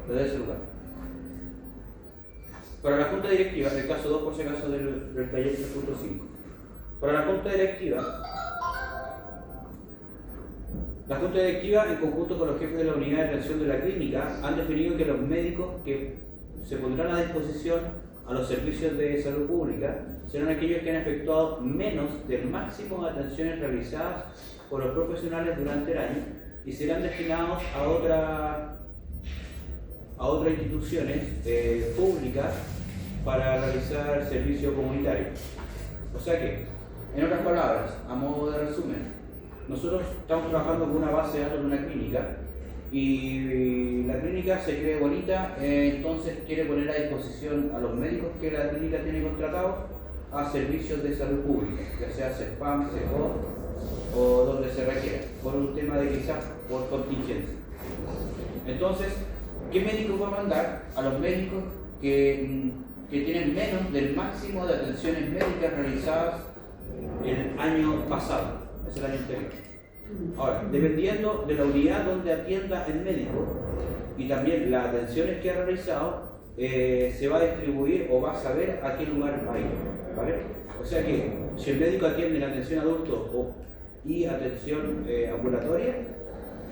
desde ese lugar. Para la Junta Directiva, el caso 2 por si acaso del taller 3.5. Para la Junta Directiva, en conjunto con los jefes de la unidad de atención de la clínica, han definido que los médicos que se pondrán a disposición a los servicios de salud pública serán aquellos que han efectuado menos del máximo de atenciones realizadas por los profesionales durante el año y serán destinados a otras instituciones públicas para realizar servicio comunitario. O sea que, en otras palabras, a modo de resumen, nosotros estamos trabajando con una base de datos de una clínica y la clínica se cree bonita, entonces quiere poner a disposición a los médicos que la clínica tiene contratados a servicios de salud pública, ya sea CESPAM, CEPOD o donde se requiera, por un tema de quizás por contingencia. Entonces, ¿qué médico va a mandar a los médicos que tienen menos del máximo de atenciones médicas realizadas el año pasado? Es el año anterior. Ahora, dependiendo de la unidad donde atienda el médico y también las atenciones que ha realizado, se va a distribuir o va a saber a qué lugar va a ir, ¿vale? O sea que si el médico atiende la atención adulto y atención ambulatoria,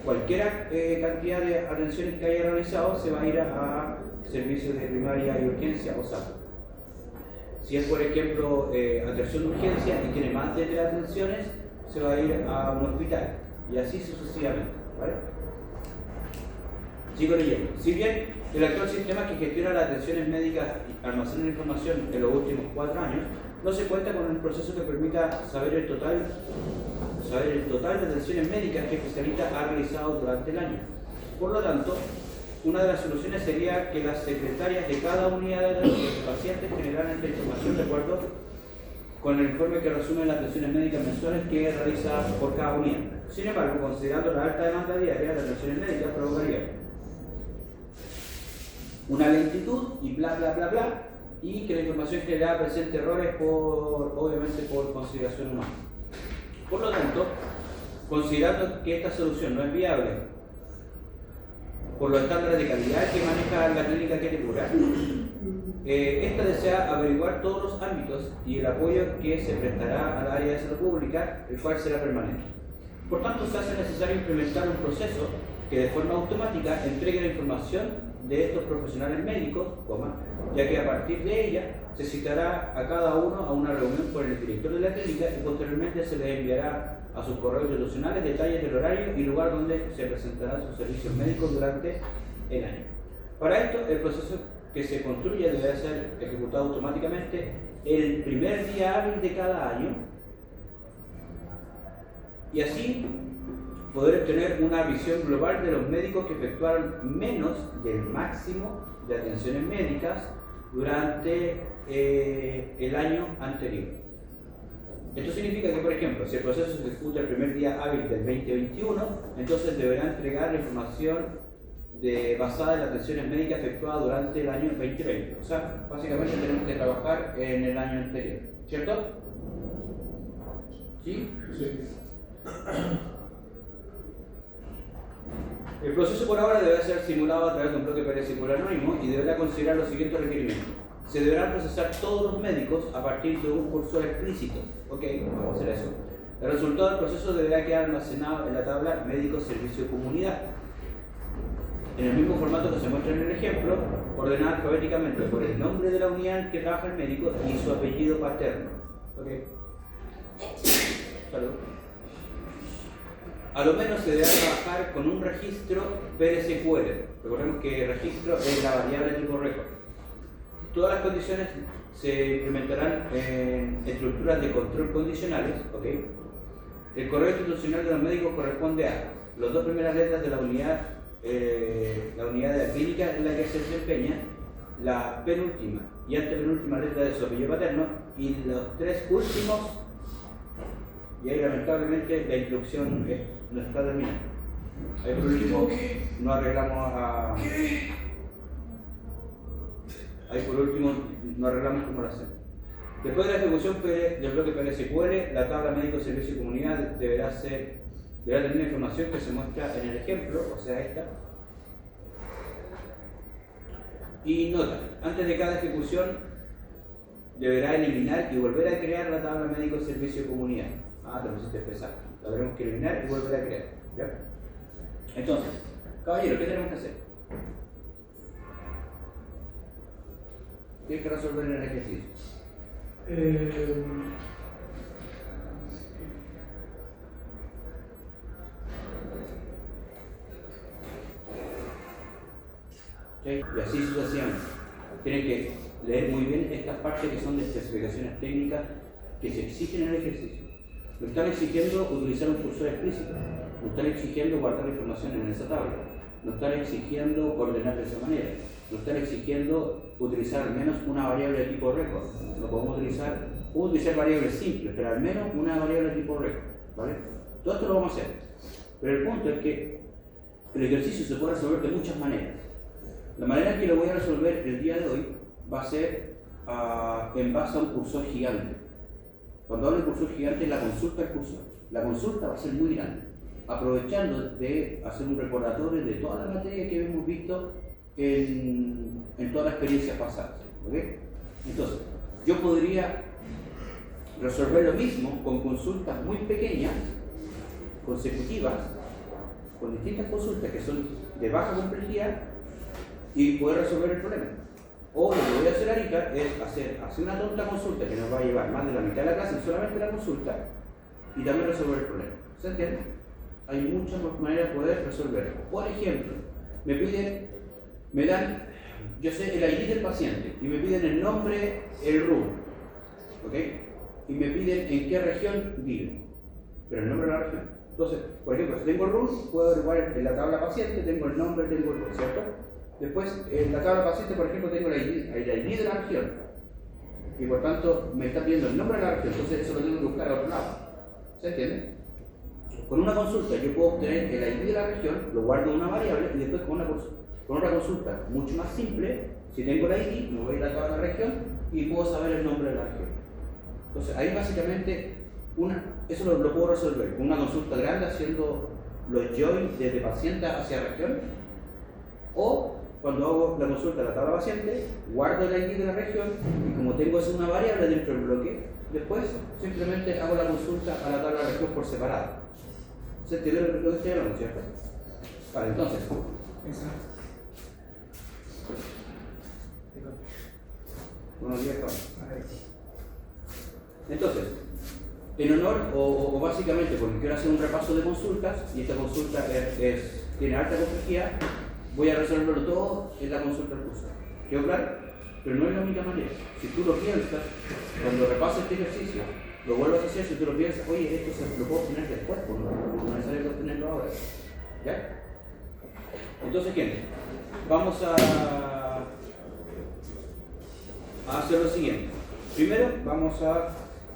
cualquier cantidad de atenciones que haya realizado se va a ir a servicios de primaria y urgencia o SAP. Si es, por ejemplo, atención de urgencia y tiene más de 3 atenciones, se va a ir a un hospital y así sucesivamente, ¿vale? Sigo leyendo. Si bien el actual sistema que gestiona las atenciones médicas y almacena la información en los últimos 4 años, no se cuenta con un proceso que permita saber el total de atenciones médicas que el especialista ha realizado durante el año. Por lo tanto, una de las soluciones sería que las secretarias de cada unidad de atención de pacientes generaran esta información de acuerdo con el informe que resume las atenciones médicas mensuales que es realizada por cada unidad. Sin embargo, considerando la alta demanda diaria, las atenciones médicas provocaría una lentitud y bla bla bla bla, y que la información generada presente errores obviamente por consideración humana. Por lo tanto, considerando que esta solución no es viable por los estándares de calidad que maneja la clínica que te cura, esta desea averiguar todos los ámbitos y el apoyo que se prestará al área de salud pública, el cual será permanente. Por tanto, se hace necesario implementar un proceso que de forma automática entregue la información de estos profesionales médicos, ya que a partir de ella se citará a cada uno a una reunión por el director de la clínica y posteriormente se les enviará a sus correos institucionales detalles del horario y lugar donde se presentarán sus servicios médicos durante el año. Para esto, el proceso que se construye deberá ser ejecutado automáticamente el primer día hábil de cada año y así poder obtener una visión global de los médicos que efectuaron menos del máximo de atenciones médicas durante el año anterior. Esto significa que, por ejemplo, si el proceso se ejecuta el primer día hábil del 2021, entonces deberá entregar la información basada en las atenciones médicas efectuadas durante el año 2020. O sea, básicamente tenemos que trabajar en el año anterior, ¿cierto? ¿Sí? Sí. El proceso por ahora deberá ser simulado a través de un bloque PL-SQL anónimo y deberá considerar los siguientes requerimientos. Se deberán procesar todos los médicos a partir de un cursor explícito. Ok, vamos a hacer eso. El resultado del proceso deberá quedar almacenado en la tabla médico servicio comunidad, en el mismo formato que se muestra en el ejemplo, ordenada alfabéticamente por el nombre de la unidad en que trabaja el médico y su apellido paterno. Ok. Salud. A lo menos se deberá trabajar con un registro PL-SQL. Recordemos que registro es la variable tipo récord. Todas las condiciones se implementarán en estructuras de control condicionales. ¿Okay? El correo institucional de los médicos corresponde a las 2 primeras letras de la unidad de la clínica en la que se desempeña, la penúltima y antepenúltima letra de su apellido paterno y los 3 últimos, y ahí lamentablemente la instrucción no está terminada. Ahí por último no arreglamos cómo lo hacemos. Después de la ejecución del bloque PL-SQL, la tabla médico servicio comunidad deberá tener la información que se muestra en el ejemplo, o sea esta, Y nota, antes de cada ejecución deberá eliminar y volver a crear la tabla médico servicio de comunidad. Te pusiste pesado. La tenemos que eliminar y volver a crear. ¿Ya? Entonces, caballero, ¿qué tenemos que hacer? ¿Qué hay que resolver en el ejercicio? ¿Okay? Y así sucesivamente. Tienen que leer muy bien estas partes que son de especificaciones técnicas que se exigen en el ejercicio. Nos están exigiendo utilizar un cursor explícito, nos están exigiendo guardar información en esa tabla, nos están exigiendo ordenar de esa manera, nos están exigiendo utilizar al menos una variable de tipo record. No podemos utilizar variables simples, pero al menos una variable de tipo record. ¿Vale? Todo esto lo vamos a hacer. Pero el punto es que el ejercicio se puede resolver de muchas maneras. La manera en que lo voy a resolver el día de hoy va a ser en base a un cursor gigante. Cuando hablo de cursor gigante es la consulta del cursor. La consulta va a ser muy grande, aprovechando de hacer un recordatorio de toda la materia que hemos visto en todas las experiencias pasadas. ¿Okay? Entonces, yo podría resolver lo mismo con consultas muy pequeñas, consecutivas, con distintas consultas que son de baja complejidad y poder resolver el problema. O lo que voy a hacer ahorita es hacer una tonta consulta que nos va a llevar más de la mitad de la clase, solamente la consulta, y también resolver el problema. ¿Se entiende? Hay muchas maneras de poder resolverlo. Por ejemplo, me dan, yo sé, el ID del paciente y me piden el nombre, el RUM, ¿ok? Y me piden en qué región vive, pero el nombre de la región. Entonces, por ejemplo, si tengo el RUM, puedo averiguar en la tabla paciente, tengo el nombre, tengo el RUM, ¿cierto? Después, en la tabla paciente, por ejemplo, tengo el ID de la región. Y por tanto, me está pidiendo el nombre de la región, entonces eso lo tengo que buscar a otro lado. ¿Se entiende? Con una consulta yo puedo obtener el ID de la región, lo guardo en una variable, y después con otra consulta mucho más simple, si tengo el ID, me voy a ir a toda la región y puedo saber el nombre de la región. Entonces, ahí básicamente, eso lo puedo resolver con una consulta grande haciendo los joins desde paciente hacia región, o cuando hago la consulta a la tabla paciente, guardo el ID de la región y como tengo una variable dentro del bloque, después simplemente hago la consulta a la tabla de región por separado. ¿Se entiende lo que estoy hablando, cierto? Vale, entonces. Buenos días, Juan. Entonces, en honor o básicamente porque quiero hacer un repaso de consultas y esta consulta tiene alta complejidad, voy a resolverlo todo en la consulta del curso. ¿Quedó claro? Pero no es la única manera. Si tú lo piensas, cuando repases este ejercicio, lo vuelvas a hacer, si tú lo piensas, oye, esto lo puedo obtener después, no es necesario obtenerlo ahora. ¿Ya? Entonces, gente, vamos a hacer lo siguiente. Primero, vamos a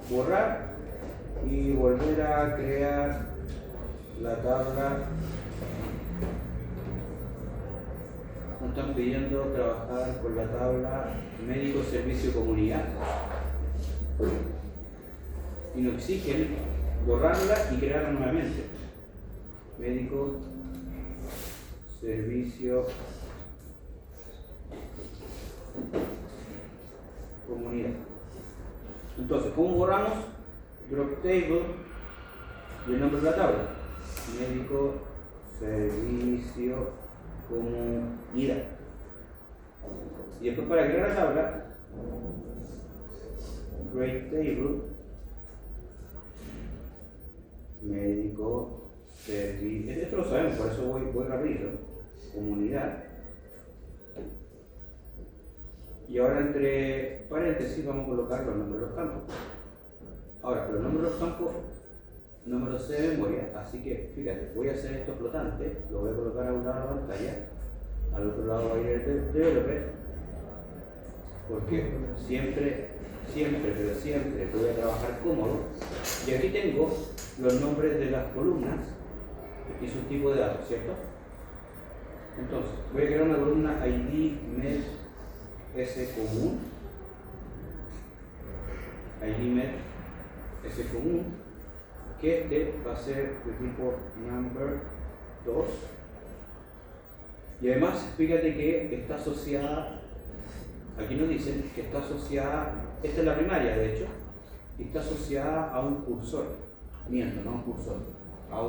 borrar y volver a crear la tabla. Nos están pidiendo trabajar con la tabla médico servicio comunidad y nos exigen borrarla y crearla nuevamente. Médico servicio comunidad. Entonces, ¿cómo borramos? Drop table y el nombre de la tabla. Médico servicio comunidad. Y después para crear la tabla, create table, médico servicio. Esto lo sabemos, por eso voy rápido. Comunidad. Y ahora entre paréntesis vamos a colocar los nombres de los campos. Ahora, pero los nombres de los campos no me los sé de memoria, así que fíjate, voy a hacer esto flotante, lo voy a colocar a un lado de la pantalla, al otro lado va a ir el developer, porque siempre voy a trabajar cómodo. Y aquí tengo los nombres de las columnas y su tipo de datos, ¿cierto? Entonces, voy a crear una columna ID med S común, ID med S común, que este va a ser de tipo number 2 y además fíjate que está asociada aquí nos dicen que está asociada, esta es la primaria de hecho, y está asociada a un cursor, miento, no a un cursor, a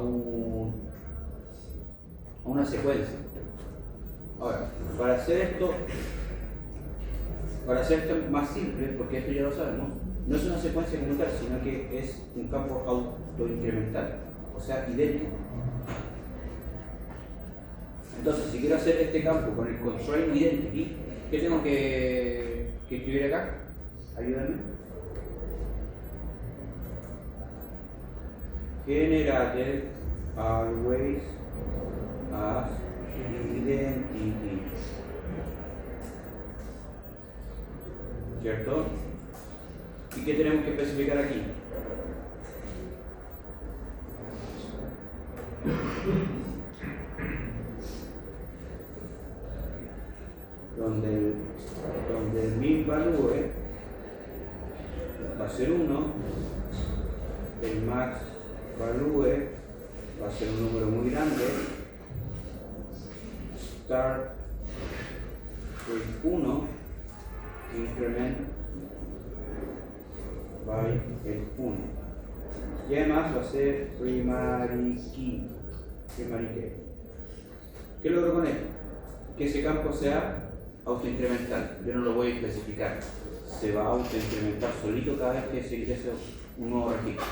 una secuencia. Ahora, para hacer esto más simple, porque esto ya lo sabemos, no es una secuencia como tal, sino que es un campo autoincremental, o sea, idéntico. Entonces, si quiero hacer este campo con el constraint identity, ¿qué tengo que escribir acá? Ayúdenme. Generated always as identity. ¿Cierto? ¿Y qué tenemos que especificar aquí? Donde el min value va a ser 1, el max value va a ser un número muy grande, start with 1, increment by el 1. Y además va a ser primary key. ¿Qué logro con esto? Que ese campo sea autoincremental. Yo no lo voy a especificar. Se va a autoincrementar solito cada vez que se ingrese un nuevo registro.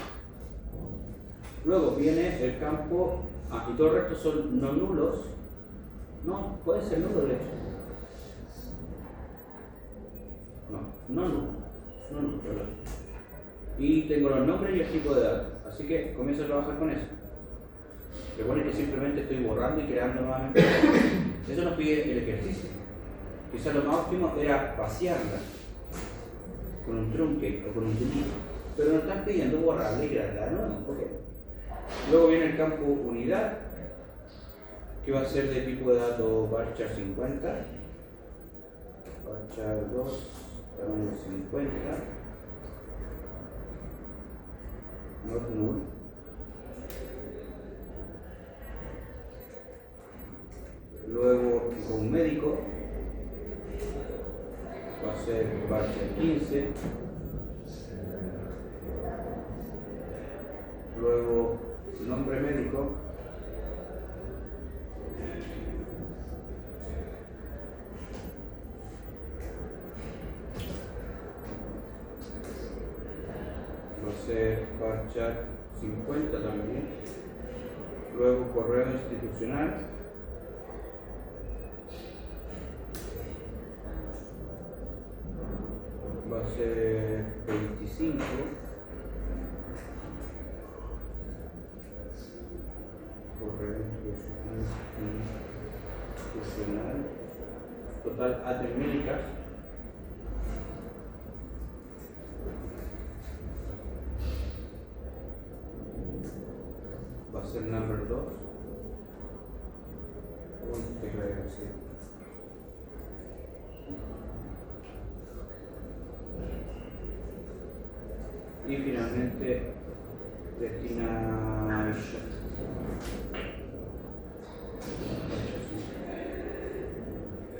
Luego viene el campo, y todo el resto son no nulos. No, puede ser nulo de hecho. No nulo. Y tengo los nombres y el tipo de datos. Así que comienzo a trabajar con eso. Recuerden que simplemente estoy borrando y creando nuevamente. Eso nos pide el ejercicio. Quizás lo más óptimo era vaciarla con un truncate o con un delete, pero nos están pidiendo borrarla y crearla de nuevo. Okay. Luego viene el campo unidad, que va a ser de tipo de datos varchar 50, varchar 2, tamaño 50, not null. Luego con médico va a ser varchar 15. Luego nombre médico va a ser varchar 50 también. Luego correo institucional va a ser 25. Correo institucional, total ateméricas va a ser number 2. Y finalmente destination.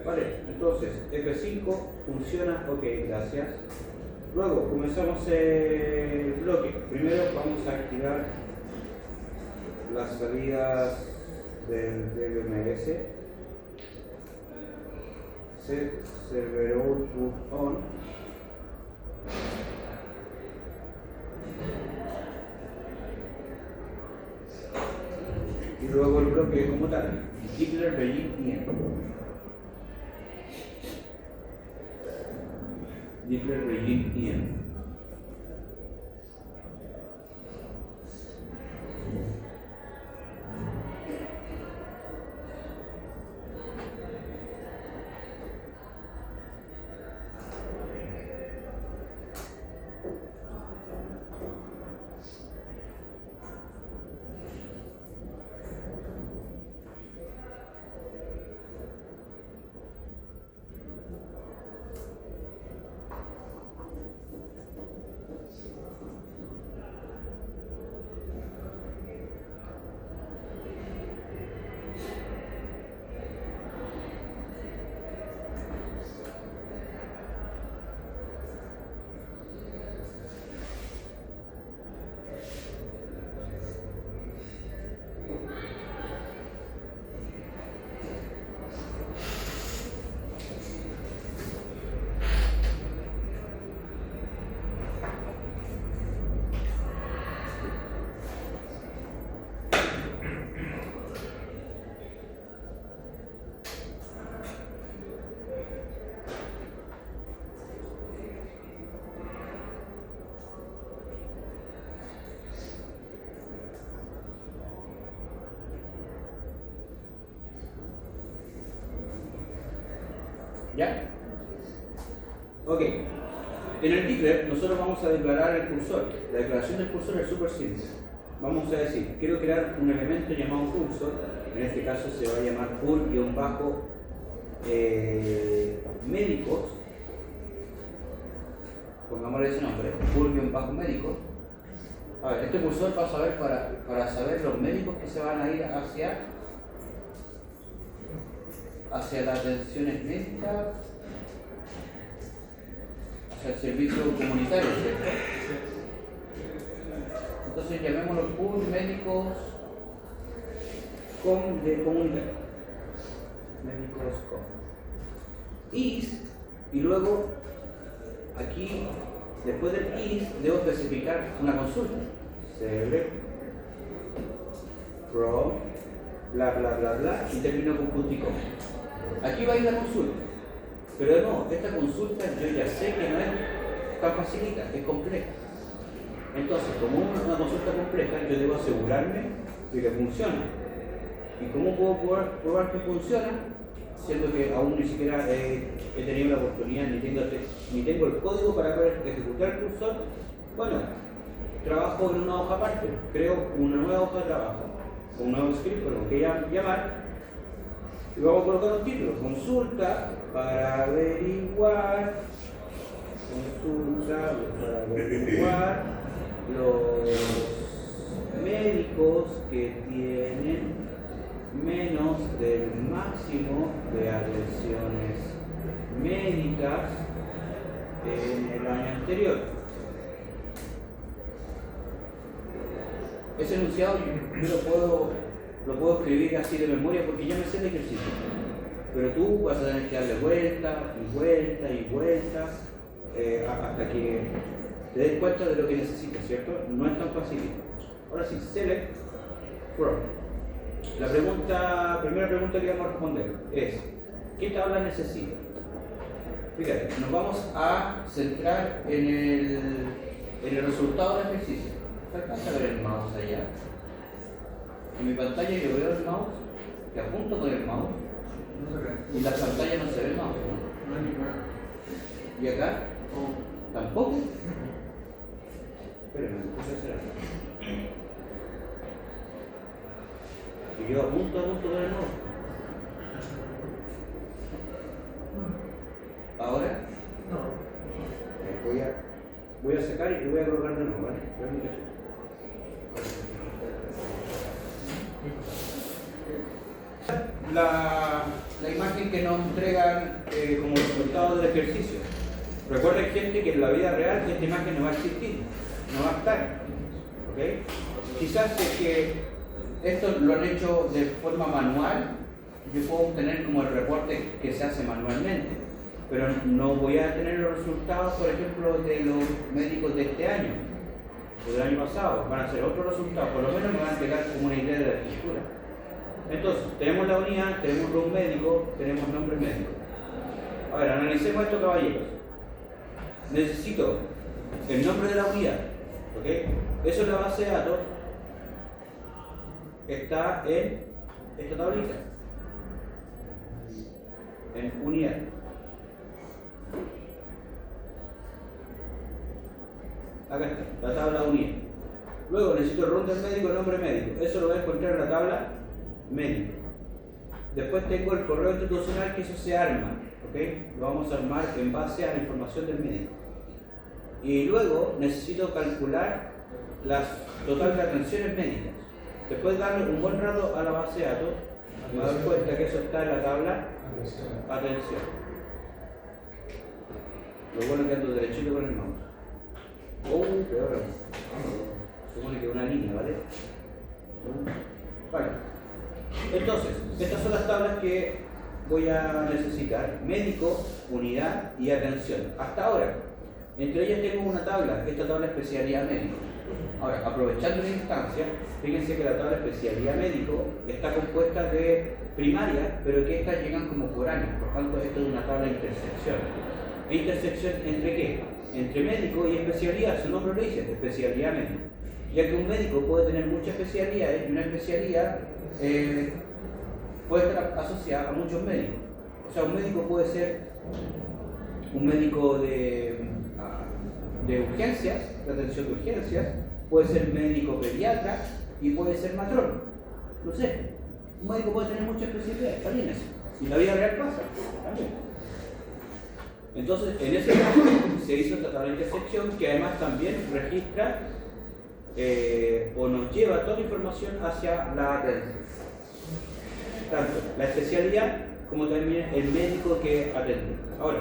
Vale, entonces F5 funciona, ok, gracias. Luego comenzamos el bloque. Primero vamos a activar las salidas del DBMS. Set server output on. Y luego el bloque como tal, declare begin end. Declare begin end. ¿Ya? Ok. En el declare nosotros vamos a declarar el cursor. La declaración del cursor es súper simple. Vamos a decir, quiero crear un elemento llamado cursor. En este caso se va a llamar pool-médicos. Pongámosle ese nombre, pool-médicos. A ver, este cursor va a saber para saber los médicos que se van a ir hacia las atenciones médicas, hacia el servicio comunitario, ¿cierto? Entonces llamémoslo pool médicos de comunitario. Médicos is, y luego aquí, después del is, debo especificar una consulta. Select from bla bla bla bla y termino con punto y coma. Aquí va a ir la consulta, pero de nuevo, esta consulta yo ya sé que no es tan facilita, es compleja. Entonces, como una consulta compleja, yo debo asegurarme de que funciona. ¿Y cómo puedo probar que funciona? Siendo que aún ni siquiera he tenido la oportunidad, ni tengo el código para poder ejecutar el cursor. Bueno, trabajo en una hoja aparte, creo una nueva hoja de trabajo, un nuevo script, con que llamar, y vamos a colocar un título: consulta para averiguar los médicos que tienen menos del máximo de atenciones médicas en el año anterior. Ese enunciado yo lo puedo escribir así de memoria porque ya me sé el ejercicio, pero tú vas a tener que darle vuelta y vuelta y vuelta hasta que te des cuenta de lo que necesitas, ¿cierto? No es tan fácil. Ahora sí, select from. La primera pregunta que vamos a responder es: ¿qué tabla necesito? Fíjate, nos vamos a centrar en el resultado del ejercicio. ¿Se alcanza a ver el mouse allá? En mi pantalla yo veo el mouse, que apunto con el mouse, y en la pantalla no se ve el mouse, ¿no? ¿Y acá? ¿Tampoco? Espérenme, ¿qué puse a hacer acá? Y yo apunto con el mouse. ¿Ahora? No. Voy a sacar y voy a colocar de nuevo, ¿vale? La imagen que nos entregan como resultado del ejercicio. Recuerden, gente, que en la vida real esta imagen no va a existir, no va a estar. ¿Okay? Quizás es que esto lo han hecho de forma manual, yo puedo obtener como el reporte que se hace manualmente, pero no voy a tener los resultados, por ejemplo, de los médicos de este año o del año pasado. Van a ser otros resultados, por lo menos me van a entregar como una idea de la estructura. Entonces, tenemos la unidad, tenemos los médicos, tenemos nombre médico. A ver, analicemos esto, caballeros. Necesito el nombre de la unidad, ¿ok? Eso es la base de datos. Está en esta tablita, en unidad. Acá está, la tabla unidad. Luego necesito el rol del médico, nombre médico. Eso lo voy a encontrar en la tabla médico. Después tengo el correo institucional, que eso se arma, ¿ok? Lo vamos a armar en base a la información del médico. Y luego necesito calcular las total de atenciones médicas. Después de darle un buen rato a la base de datos, me doy cuenta que eso está en la tabla atención. Lo bueno es que ando derechito con el mouse. Peor aún. Supone que es una línea, ¿vale? Vale. Entonces, estas son las tablas que voy a necesitar: médico, unidad y atención. Hasta ahora, entre ellas tengo una tabla, esta tabla especialidad médico. Ahora, aprovechando la instancia, fíjense que la tabla especialidad médico está compuesta de primarias, pero que estas llegan como foráneas, por tanto esto es una tabla de intersección. ¿E intersección entre qué? Entre médico y especialidad, su nombre lo dice, especialidad médico. Ya que un médico puede tener muchas especialidades y una especialidad puede estar asociada a muchos médicos. O sea, un médico puede ser un médico de urgencias, de atención de urgencias, puede ser médico pediatra y puede ser matrón. No sé, un médico puede tener muchas especialidades, también eso. Y la vida real pasa, también. Entonces, en ese caso se hizo esta tabla de intersección que además también registra o nos lleva toda la información hacia la atención. Tanto la especialidad como también el médico que atende. Ahora,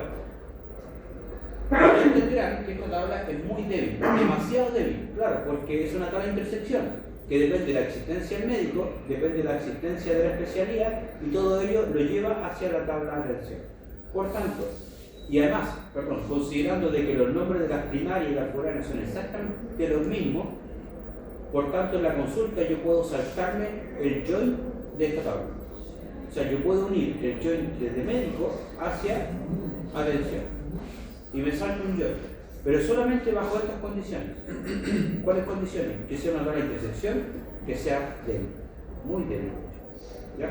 ustedes entenderán que esta tabla es muy débil, demasiado débil, claro, porque es una tabla de intersección que depende de la existencia del médico, depende de la existencia de la especialidad y todo ello lo lleva hacia la tabla de atención. Por tanto, y además, considerando de que los nombres de las primarias y las foráneas son exactamente los mismos, por tanto en la consulta yo puedo saltarme el join de esta tabla. O sea, yo puedo unir el join desde médico hacia atención. Y me salto un join. Pero solamente bajo estas condiciones. ¿Cuáles condiciones? Que sea una tabla de intersección, que sea débil. Muy débil. ¿Ya?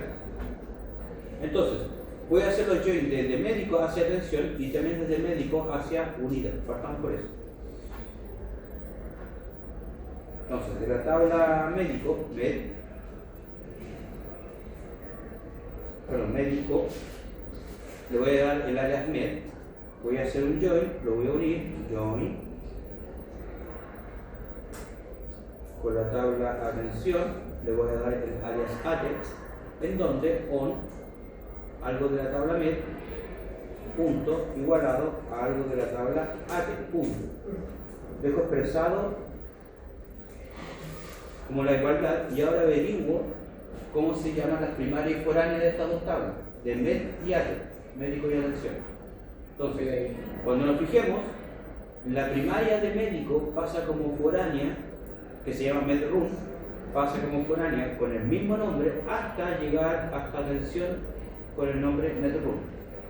Entonces, voy a hacer los joins desde médico hacia atención y también desde médico hacia unidad. Partamos por eso. Entonces, de la tabla médico, médico, le voy a dar el alias med, voy a hacer un join, lo voy a unir, join, con la tabla atención, le voy a dar el alias ate, en donde on, algo de la tabla med, punto, igualado a algo de la tabla ate, punto. Dejo expresado como la igualdad y ahora averiguo cómo se llaman las primarias y foráneas de estas dos tablas, de med y ate, médico y atención. Entonces, cuando nos fijemos, la primaria de médico pasa como foránea, que se llama medroom, pasa como foránea con el mismo nombre hasta llegar hasta atención con el nombre medroom.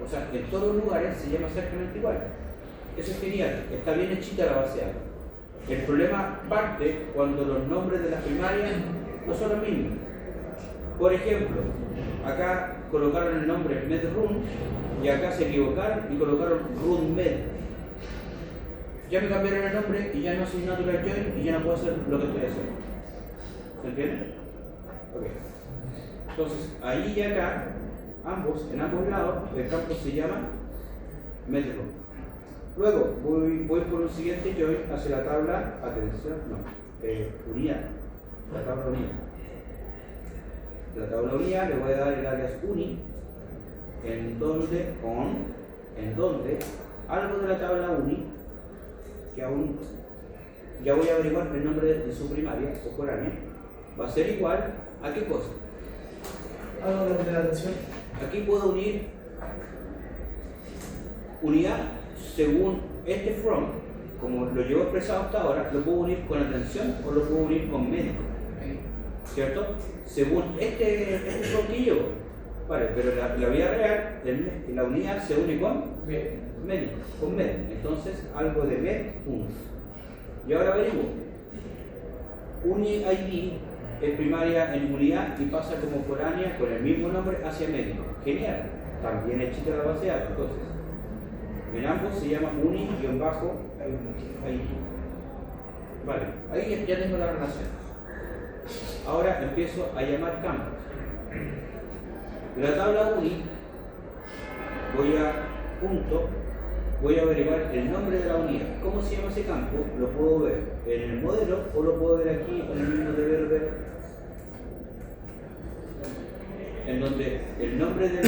O sea, en todos los lugares se llama exactamente igual. Eso es genial, está bien hechita la base de datos. El problema parte cuando los nombres de las primarias no son los mismos. Por ejemplo, acá colocaron el nombre medroom y acá se equivocaron y colocaron roommed. Ya me cambiaron el nombre y ya no soy natural join y ya no puedo hacer lo que estoy haciendo. ¿Se entiende? Ok. Entonces, ahí y acá, en ambos lados, el campo se llama medroom. Luego voy por un siguiente join hacia la tabla unidad. La tabla unidad. La tabla unidad le voy a dar el alias uni, en donde algo de la tabla uni, que aún ya voy a averiguar el nombre de su primaria o foránea, va a ser igual a qué cosa. Algo de la atención. Aquí puedo unir unidad según este from, como lo llevo expresado hasta ahora, lo puedo unir con atención o lo puedo unir con médico. ¿Cierto? Según este from que llevo. Vale, pero la vida real, la unidad se une con médico, con med. Entonces, algo de med, uno. Y ahora averiguo. Uni-ID es primaria en unidad y pasa como foránea con el mismo nombre hacia médico. Genial. También hechita la base de datos. Entonces, en ambos se llama uni-ID. Vale, ahí ya tengo la relación. Ahora empiezo a llamar campos. De la tabla uni voy a averiguar el nombre de la unidad. ¿Cómo se llama ese campo? Lo puedo ver en el modelo o lo puedo ver aquí en el mismo deber ver, en donde el nombre de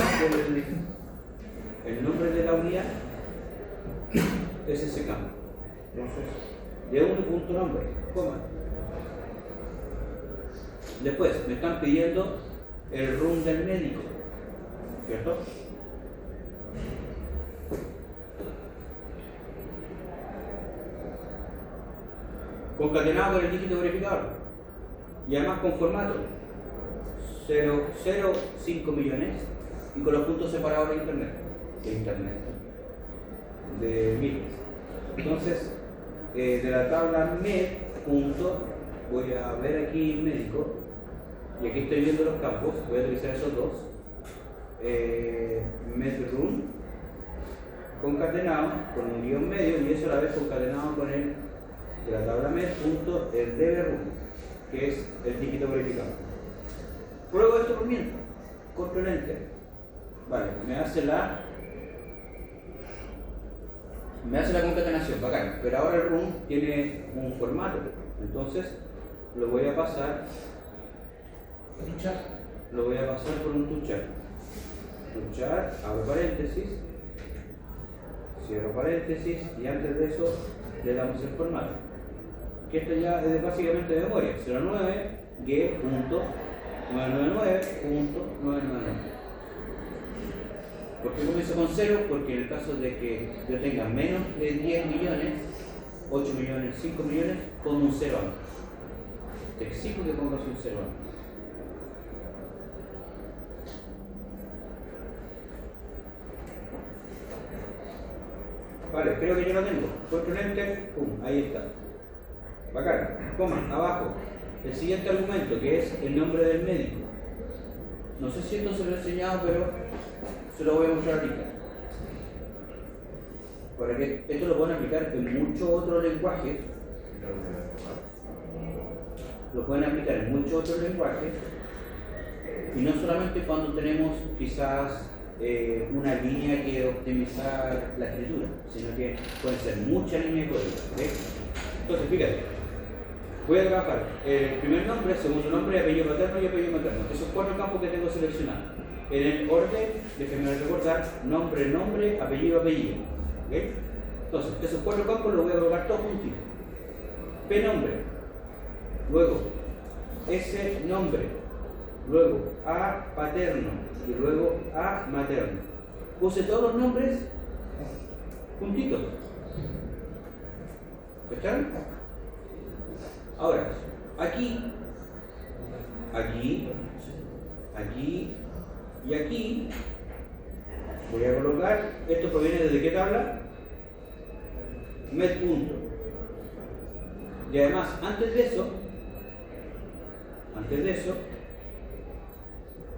la unidad es ese campo. Entonces, de uni.nombre, coma. Después me están pidiendo el room del médico, ¿cierto? Concatenado con el dígito verificador y además con formato 0,05 millones y con los puntos separados de internet de miles. Entonces, de la tabla med punto, voy a ver aquí médico y aquí estoy viendo los campos, voy a utilizar esos dos medRun concatenado con un guión medio y eso a la vez concatenado con el de la tabla med.rdbrun, que es el dígito verificado. Pruebo esto por mientras, control enter. Vale, me hace la concatenación, bacán, pero ahora el run tiene un formato, entonces lo voy a pasar por un tuchar. Tuchar, abro paréntesis, cierro paréntesis y antes de eso le damos el formato. Que esto ya es básicamente de memoria, 09g.999.999. ¿Por qué comienzo con 0? Porque en el caso de que yo tenga menos de 10 millones, 8 millones, 5 millones, pongo un 0 antes. Te exijo que pongas un 0 antes. Vale, creo que yo lo tengo. Control enter, pum, ahí está. Bacán. Coma, abajo. El siguiente argumento, que es el nombre del médico. No sé si esto se lo he enseñado, pero se lo voy a mostrar ahorita. Porque esto lo pueden aplicar en muchos otros lenguajes. Lo pueden aplicar en muchos otros lenguajes. Y no solamente cuando tenemos quizás una línea que optimizar la escritura, sino que pueden ser muchas líneas de código. ¿Okay? Entonces, fíjate, voy a trabajar el primer nombre, segundo nombre, apellido paterno y apellido materno. Esos 4 campos que tengo seleccionados. En el orden, déjenme recordar, nombre, apellido. ¿Okay? Entonces, esos 4 campos los voy a colocar todos juntitos. P nombre, luego S nombre, luego A paterno y luego A materno. Puse todos los nombres juntitos. ¿Escucharon? Ahora, aquí y aquí voy a colocar, esto proviene desde qué tabla? Med punto. Y además, antes de eso,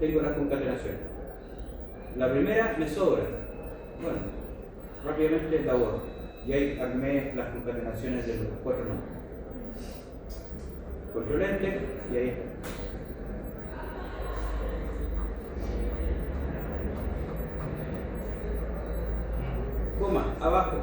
tengo las concatenaciones. La primera me sobra. Bueno, rápidamente la borro. Y ahí armé las concatenaciones de los 4 nombres. Control enter y ahí está. Coma, abajo.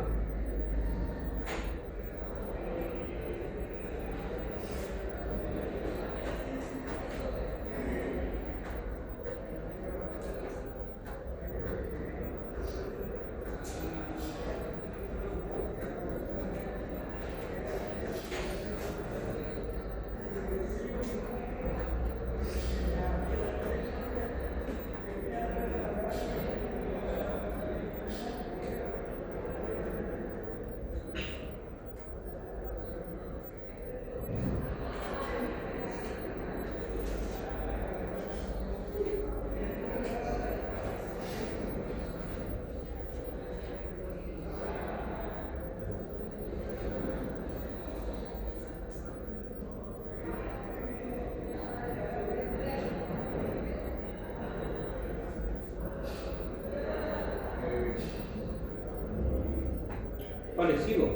Vale, sigo.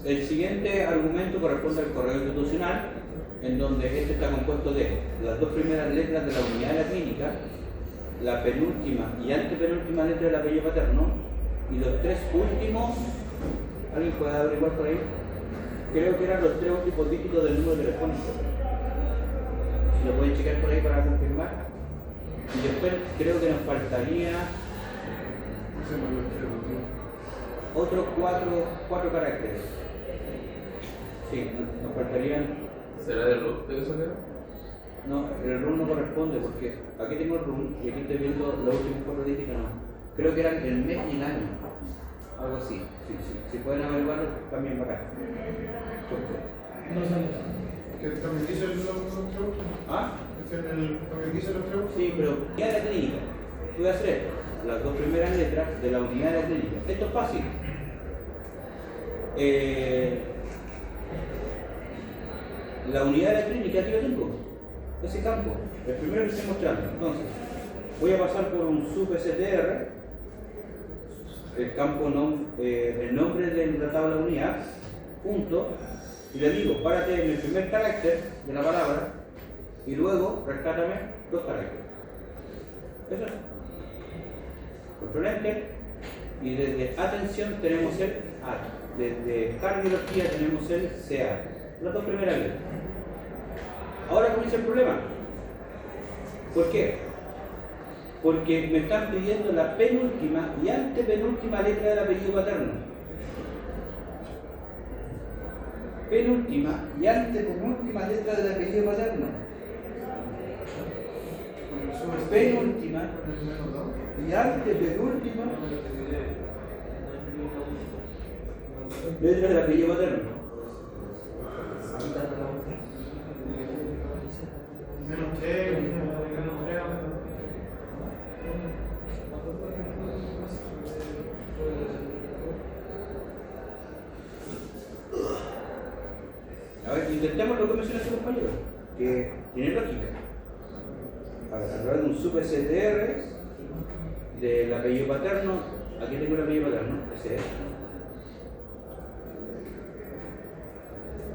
El siguiente argumento corresponde al correo institucional, en donde este está compuesto de las 2 primeras letras de la unidad de la clínica, la penúltima y antepenúltima letra del apellido paterno, y los 3 últimos, ¿alguien puede averiguar por ahí? Creo que eran los 3 últimos dígitos del número telefónico. Si lo pueden checar por ahí para confirmar. Y después creo que nos faltaría otros 4 caracteres. Sí, nos faltarían. ¿Será de root de eso? No, el run no corresponde porque aquí tengo el run y aquí estoy viendo los últimos 4 dígitos. No. Creo que eran el mes y el año. Algo así. Si pueden averiguarlo, también bacán. No sale. ¿Que también dice los otros? ¿Ah? ¿También dice los otros? Sí, pero unidad de la clínica. Voy a hacer esto. Las 2 primeras letras de la unidad de la clínica. Esto es fácil. La unidad de la clínica, aquí lo tengo. Ese campo. El primero que estoy mostrando. Entonces, voy a pasar por un substr, el campo el nombre de la tabla unidad, punto, y le digo, párate en el primer carácter de la palabra y luego rescátame 2 caracteres. Eso es. Control Enter, y desde atención tenemos el AT, desde cardiología tenemos el CA, las 2 primeras letras. Ahora comienza el problema. ¿Por qué? Porque me están pidiendo la penúltima y antepenúltima letra del apellido paterno. Penúltima y antepenúltima letra del apellido paterno. Penúltima y antepenúltima letra del apellido paterno. Menos 3, A ver, intentemos lo que menciona su compañero, que tiene lógica. A ver, a través de un substr del apellido paterno, aquí tengo el apellido paterno, ese es.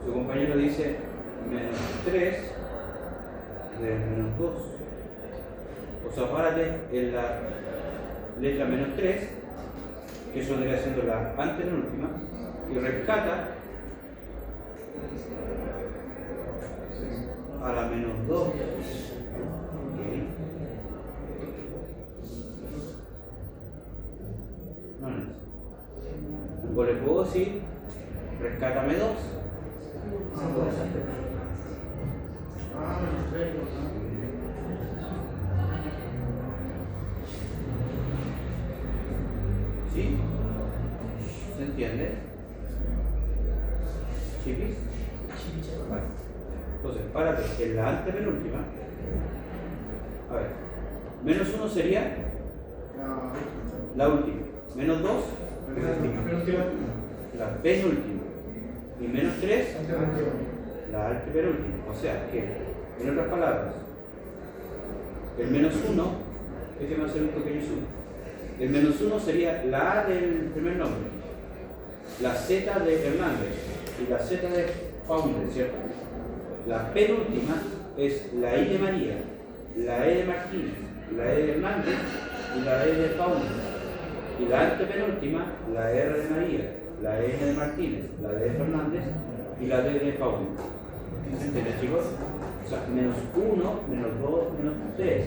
Su compañero dice menos 3 de menos 2. O sea, párate en la letra menos 3, que eso vendría siendo la antepenúltima, y rescata a la menos 2. Okay. No, no es. O le puedo decir, rescátame 2. menos 3, ¿Sí? ¿Se entiende? ¿Chiquis? Vale. Entonces, párate en la antepenúltima. A ver, menos 1 sería la última. Menos 2, la penúltima. Y menos 3, la antepenúltima. O sea que, en otras palabras, el menos 1, este va a ser un pequeño zoom. El menos 1 sería la A del primer nombre, la Z de Hernández y la Z de Founder, ¿cierto? La penúltima es la I de María, la E de Martínez, la E de Hernández y la E de Founder. Y la antepenúltima, la R de María, la N de Martínez, la D de Fernández y la D de Founder. ¿Entiendes, chicos? O sea, menos 1, menos 2, menos 3.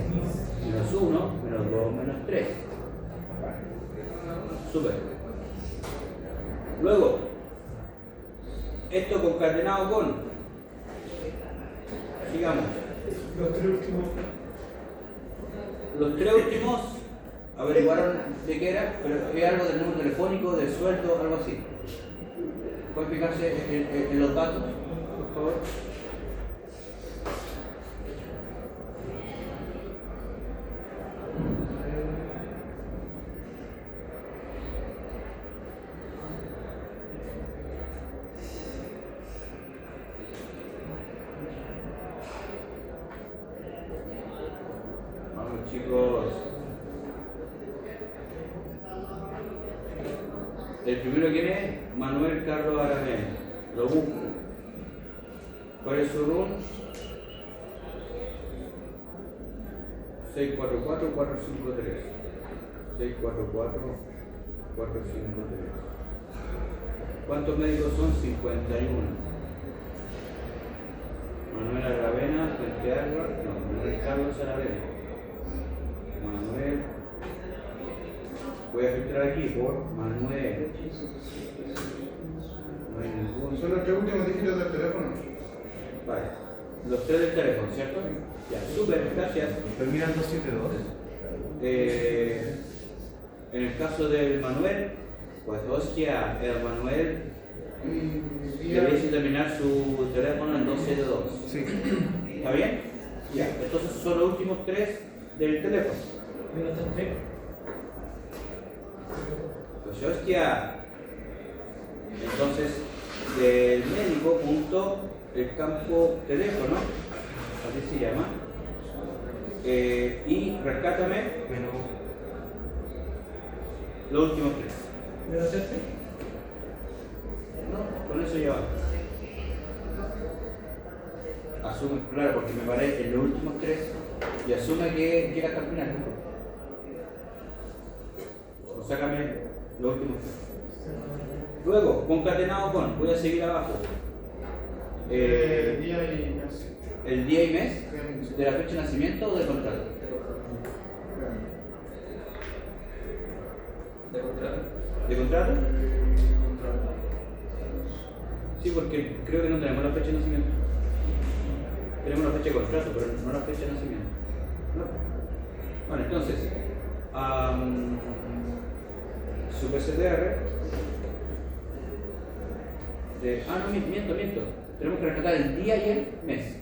Menos 1, menos 2, menos 3. Súper. Luego, esto concatenado con, sigamos, Los 3 últimos. los 3 últimos averiguaron de qué era, pero es algo del número telefónico, del sueldo, algo así. ¿Pueden fijarse en los datos, por favor? Vamos, chicos. El primero, ¿quién es? Manuel Carlos Aramén. Lo busco. ¿Cuál es su RUN? 644-453. 644-453. ¿Cuántos médicos son? 51. Manuel Aravena, frente a no, Manuel Carlos Aravena. Manuel. Voy a filtrar aquí por Manuel. No hay ningún. Son los 3 últimos dígitos del teléfono. Vale. Los 3 del teléfono, ¿cierto? Ya, súper, gracias. Terminan 272. En el caso del Manuel, pues hostia, el Manuel debiese terminar su teléfono en 272. Sí. ¿Está bien? Ya, entonces son los últimos 3 del teléfono. Menos 3. Pues hostia. Entonces, del médico punto el campo teléfono, así se llama, y rescátame los últimos 3. Menos este. No, con eso ya va. Asume, claro, porque me paré en los últimos 3 y asume que llega hasta el final. O sácame los últimos 3. Luego, concatenado con, voy a seguir abajo. Día y mes. El día y mes de la fecha de nacimiento o del contrato. ¿De contrato? ¿De contrato? Sí, porque creo que no tenemos la fecha de nacimiento. Tenemos la fecha de contrato, pero no la fecha de nacimiento. ¿No? Bueno, entonces, su PCTR no, miento. Tenemos que rescatar el día y el mes.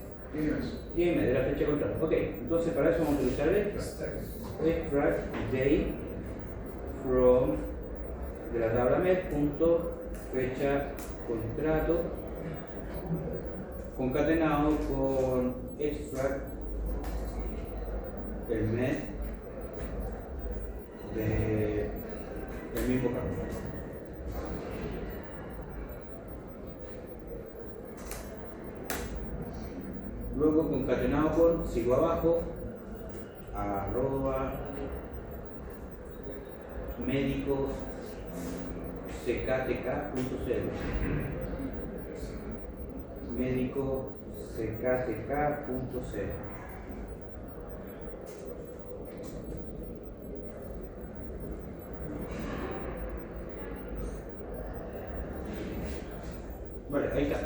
Día y mes de la fecha de contrato. Ok, entonces para eso vamos a utilizar el extract day from de la tabla mes punto fecha contrato concatenado con extract el mes del mismo campo. Luego concatenado con, sigo abajo, arroba médico cktk.cl médico cktk.cl. Vale, ahí está.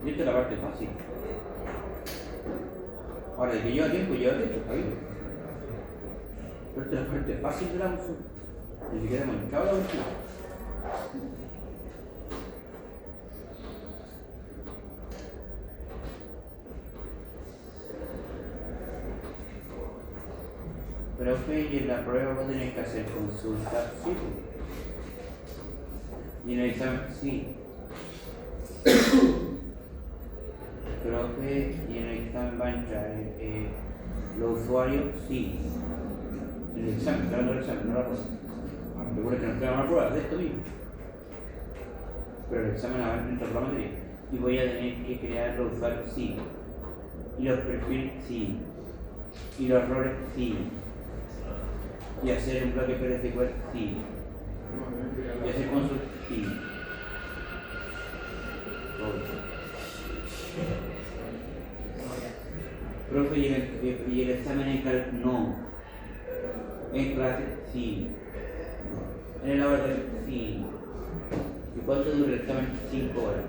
Y esta es la parte fácil. Ahora, el que lleva tiempo, está bien. Pero esta es la parte fácil de la uso. Ni siquiera hemos entrado a la última. Profe, y en la prueba vos tenés que hacer consulta, sí. Y en el examen, sí. Profe, y en el examen van a entrar los usuarios, sí. En el examen, estoy hablando del examen, no la prueba. Recuerda que nos queda una prueba de esto mismo. Pero el examen entra por la materia. Y voy a tener que crear los usuarios, sí. Y los perfiles, sí. Y los roles, sí. Y hacer un bloque PLSQL, sí. Y hacer consulta, sí. Profe, y el examen en clase, no. En clase, sí. En el laboratorio, sí. ¿Y cuánto dura el examen? 5 horas.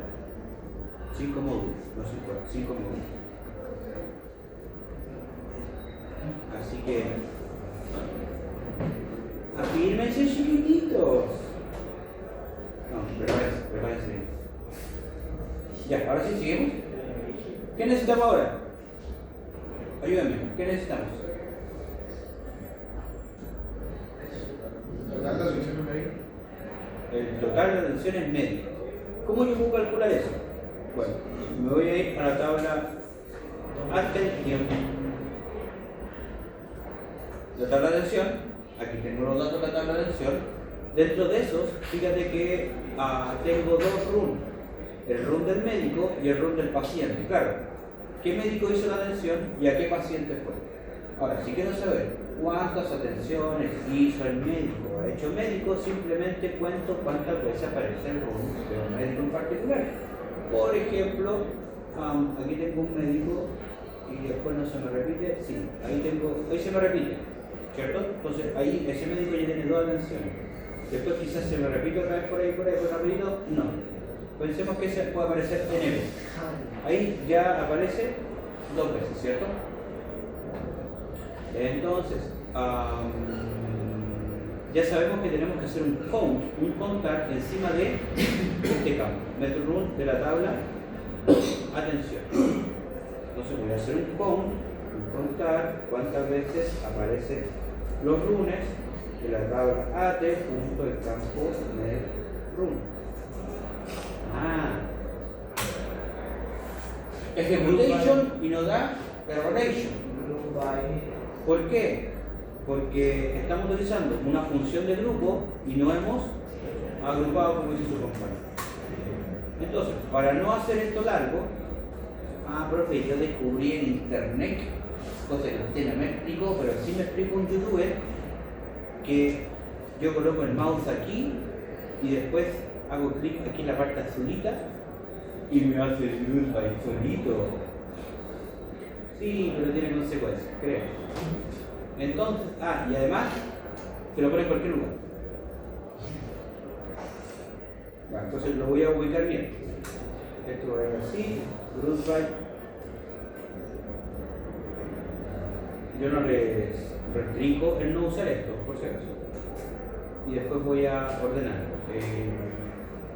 5 módulos, no 5 horas, 5 módulos. Así que afírmense chiquititos. No, prepárense bien. Ya, ahora sí, seguimos. ¿Qué necesitamos ahora? Ayúdenme, ¿qué necesitamos? Total de atenciones médicas. El total de atenciones médicas. ¿Cómo yo puedo calcular eso? Bueno, me voy a ir a la tabla atención. La tabla de atención, aquí tengo los datos de la tabla de atención. Dentro de esos, fíjate que tengo dos runs, el run del médico y el run del paciente. Claro, ¿qué médico hizo la atención y a qué paciente fue? Ahora, si quiero saber cuántas atenciones hizo el médico o ha hecho el médico, simplemente cuento cuántas veces aparece el run de un médico en particular. Por ejemplo, aquí tengo un médico y después no se me repite, sí, ahí se me repite, ¿cierto? Entonces ahí ese médico ya tiene 2 atenciones. Después quizás se me repite otra vez por ahí, por rapidito, no. Pensemos que ese puede aparecer N veces. Ahí ya aparece 2 veces, ¿cierto? Entonces, ya sabemos que tenemos que hacer un count, un contar encima de este campo, method run de la tabla atención. Entonces voy a hacer un count, un contar cuántas veces aparece los runes de la tabla AT junto al campo medRun. Executation y nos da erroration. ¿Por qué? Porque estamos utilizando una función de grupo y no hemos agrupado como dice su compañero. Entonces, para no hacer esto largo, profe, yo descubrí en internet, cosa que usted no me explicó, pero sí me explicó un youtuber, que yo coloco el mouse aquí y después hago clic aquí en la parte azulita y me hace el Groovebite solito. Sí, pero tiene consecuencias, creo. Entonces, y además, te lo pone en cualquier lugar. Bueno, entonces lo voy a ubicar bien. Esto va a ir así, Groovebite. Yo no les restringo el no usar esto, por si acaso. Y después voy a ordenar.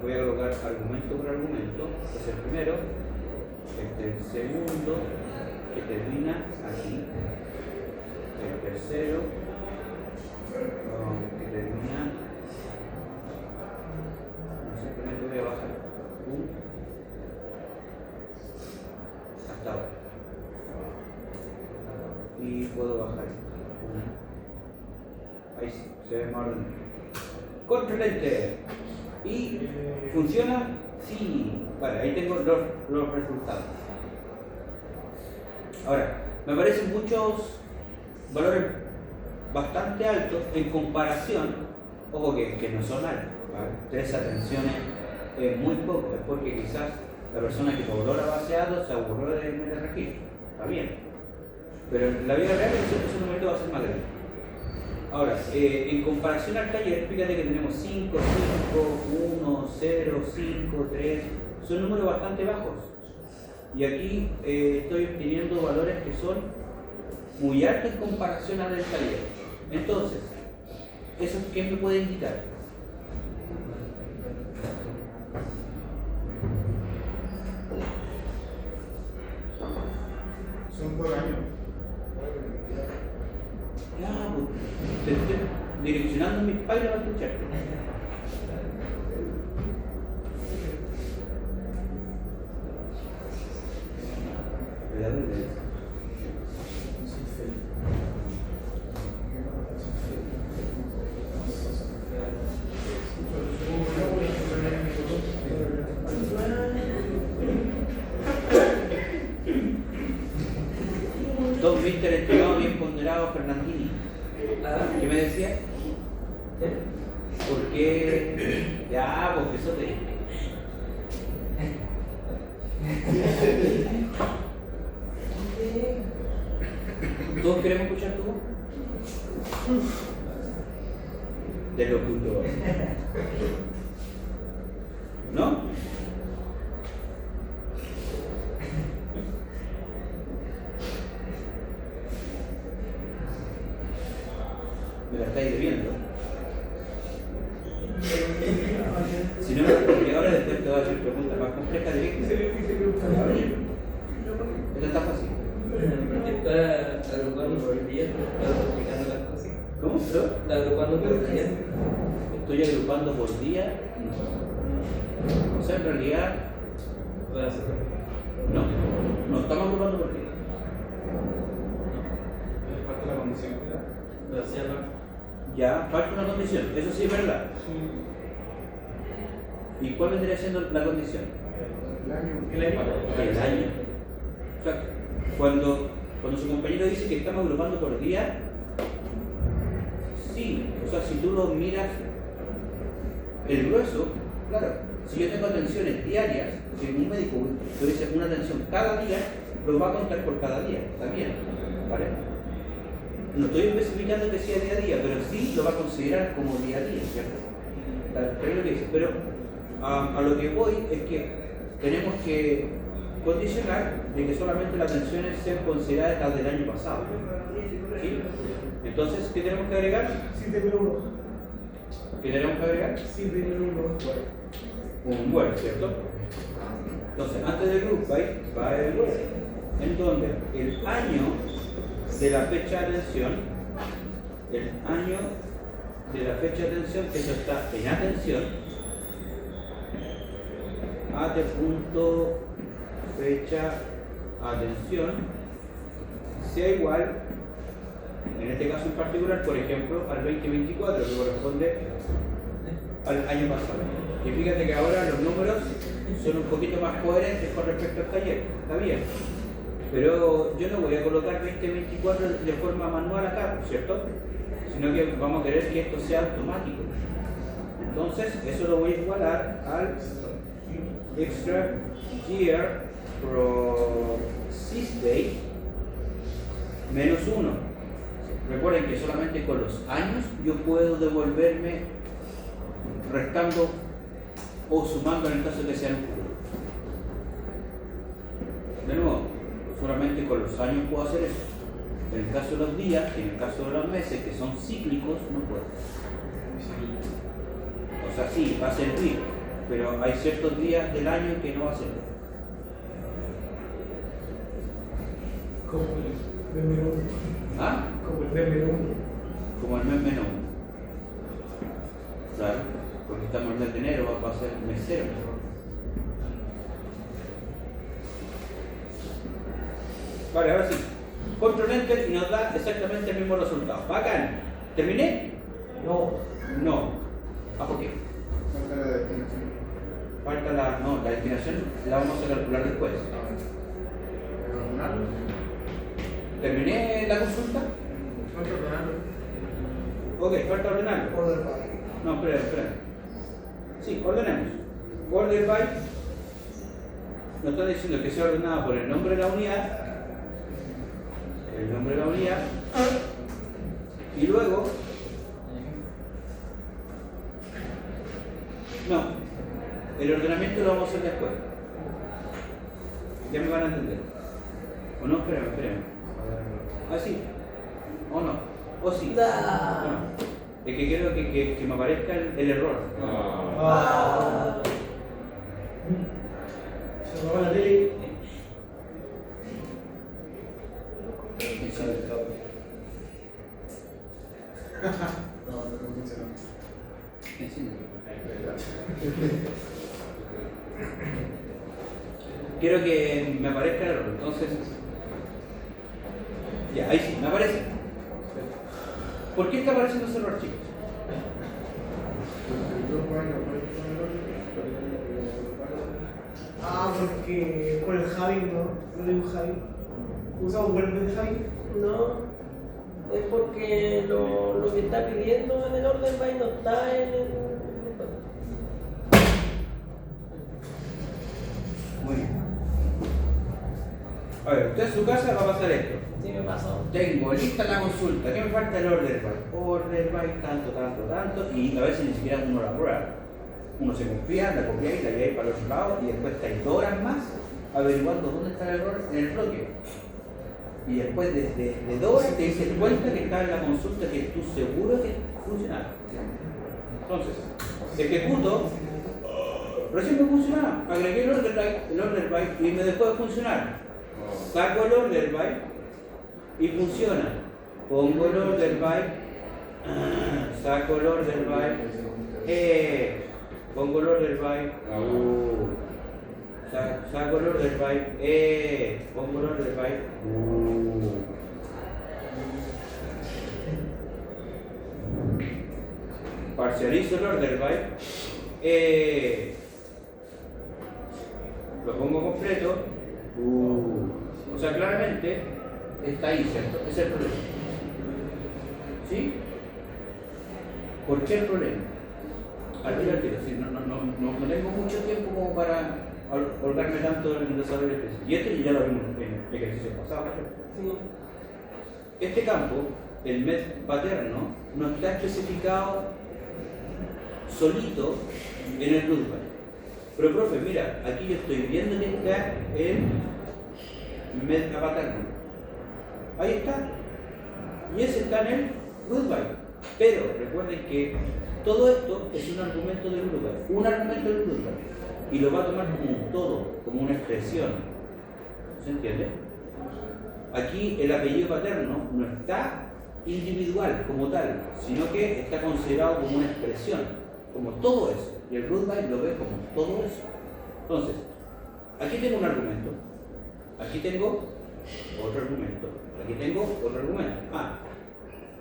Voy a colocar argumento por argumento. Este es el primero. Este es el segundo, que termina aquí. El tercero, que termina. Simplemente voy a bajar hasta ahora. Y puedo bajar ahí sí, se ve más ordenado. Control Enter. ¿Y funciona? Sí. Vale, ahí tengo los resultados. Ahora, me parecen muchos valores bastante altos en comparación, ojo que no son altos, ¿vale? 3 atenciones es muy poco, es porque quizás la persona que pobló la base de datos se aburrió de meter registro, está bien. Pero en la vida real ese número va a ser más grande. Ahora, en comparación al taller, fíjate que tenemos 5, 5, 1, 0, 5, 3, son números bastante bajos. Y aquí estoy obteniendo valores que son muy altos en comparación al del taller. Entonces, ¿eso qué me puede indicar? Son por año. Ya, pues, te estoy direccionando mis páginas para escucharte. Don Víctor, estimado bien ponderado Fernandini. ¿Qué me decía? ¿Por qué? Ya, porque eso te... ¿Todos queremos escuchar tu voz? De locutor. ¿No? Me la estáis debiendo. Si no me respondí ahora, después te voy a hacer preguntas más complejas directas. Esto está fácil. Está agrupando por día, está explicando las cosas. ¿Cómo? Está agrupando por día. Estoy agrupando por día. O sea, en realidad, no estamos agrupando por día. Falta la condición. Ya, falta una condición, eso sí es verdad. ¿Y cuál vendría siendo la condición? El año. El año. O sea, cuando su compañero dice que estamos agrupando por día, sí, o sea, si tú lo miras el grueso, claro, si yo tengo atenciones diarias, si un médico le dice una atención cada día, lo va a contar por cada día, está bien, ¿vale? No estoy especificando que sea día a día, pero sí lo va a considerar como día a día, ¿cierto? Es lo que dice, pero a lo que voy es que tenemos que condicionar de que solamente las atenciones sean consideradas las del año pasado. ¿Sí? Entonces, ¿qué tenemos que agregar? 7.1. ¿Qué tenemos que agregar? 7.1. Un word, ¿cierto? Entonces, antes del group va el word, en donde el año de la fecha de atención el año de la fecha de atención, que eso está en atención, AT punto fecha atención, sea igual, en este caso en particular, por ejemplo, al 2024, que corresponde al año pasado. Y fíjate que ahora los números son un poquito más coherentes con respecto al taller, está bien. Pero yo no voy a colocar 2024 de forma manual acá, ¿cierto? Sino que vamos a querer que esto sea automático. Entonces, eso lo voy a igualar al extra year pro sysdate menos 1. Recuerden que solamente con los años yo puedo devolverme restando o sumando en el caso de que sea en un futuro. De nuevo, solamente con los años puedo hacer eso. En el caso de los días, en el caso de los meses, que son cíclicos, no puedo. O sea, sí, va a servir, pero hay ciertos días del año que no va a servir. Como el mes menú. ¿Ah? Como el mes menú. Como el mes menos. Claro, porque estamos en el mes de enero, va a ser mes cero. Vale, ahora sí. Control Enter y nos da exactamente el mismo resultado. Bacán. ¿Terminé? No. No. ¿Ah, por qué? Falta la destinación. Falta la. No, la destinación la vamos a calcular después. ¿Ordenarlo? ¿Terminé la consulta? Falta ordenarlo. Ok, falta ordenarlo. Order by. No, espera. Sí, ordenemos. Order by nos está diciendo que sea ordenada por el nombre de la unidad. El nombre de la unidad. Y luego. No. El ordenamiento lo vamos a hacer después. Ya me van a entender. ¿O no? Espérame. ¿Ah, sí? ¿O no? ¿O sí? No. No. Es que quiero que me aparezca el error. Ah. Se apagó la tele. No funcionó. Quiero que me aparezca el error, entonces. Ya, ahí sí, me aparece. ¿Por qué está apareciendo ese error, chicos? Ah, porque por el Javi, ¿no? No digo Javi. ¿Usamos por el mes de Javi? No, es porque lo que está pidiendo en el order by no está en el. Muy bien. A ver, usted en su casa va a pasar esto. Sí, me pasó. Tengo lista la consulta, ¿qué me falta el order by? Order by tanto, y a veces ni siquiera uno la prueba. Uno se confía, la copia y la lleva para el otro lado, y después está 2 horas más averiguando dónde está el error en el bloque. Y después de 2 horas te dices cuenta que está en la consulta que tú seguro que funciona. Entonces, ejecuto, recién me funcionaba, agregué el order by y me dejó de funcionar. Saco el order by y funciona. Pongo el order by, saco el order by, pongo el order by, saco el order by, pongo el order by, parcializo el order by, lo pongo completo, o sea, claramente está ahí, ¿cierto? Ese es el problema. ¿Sí? ¿Por qué el problema? Al tiro, sí, no tengo mucho tiempo como para holgarme tanto en el desarrollo específico. Y esto ya lo vimos en el ejercicio pasado, ¿no? Sí. Este campo, el med paterno, no está especificado solito en el rootby. Pero profe, mira, aquí yo estoy viendo que está el med paterno. Ahí está. Y ese está en el rootby. Pero recuerden que todo esto es un argumento del rootby. Un argumento del rootby. Y lo va a tomar como un todo, como una expresión. ¿Se entiende? Aquí el apellido paterno no está individual como tal, sino que está considerado como una expresión, como todo eso. Y el root byte lo ve como todo eso. Entonces, aquí tengo un argumento, aquí tengo otro argumento, aquí tengo otro argumento.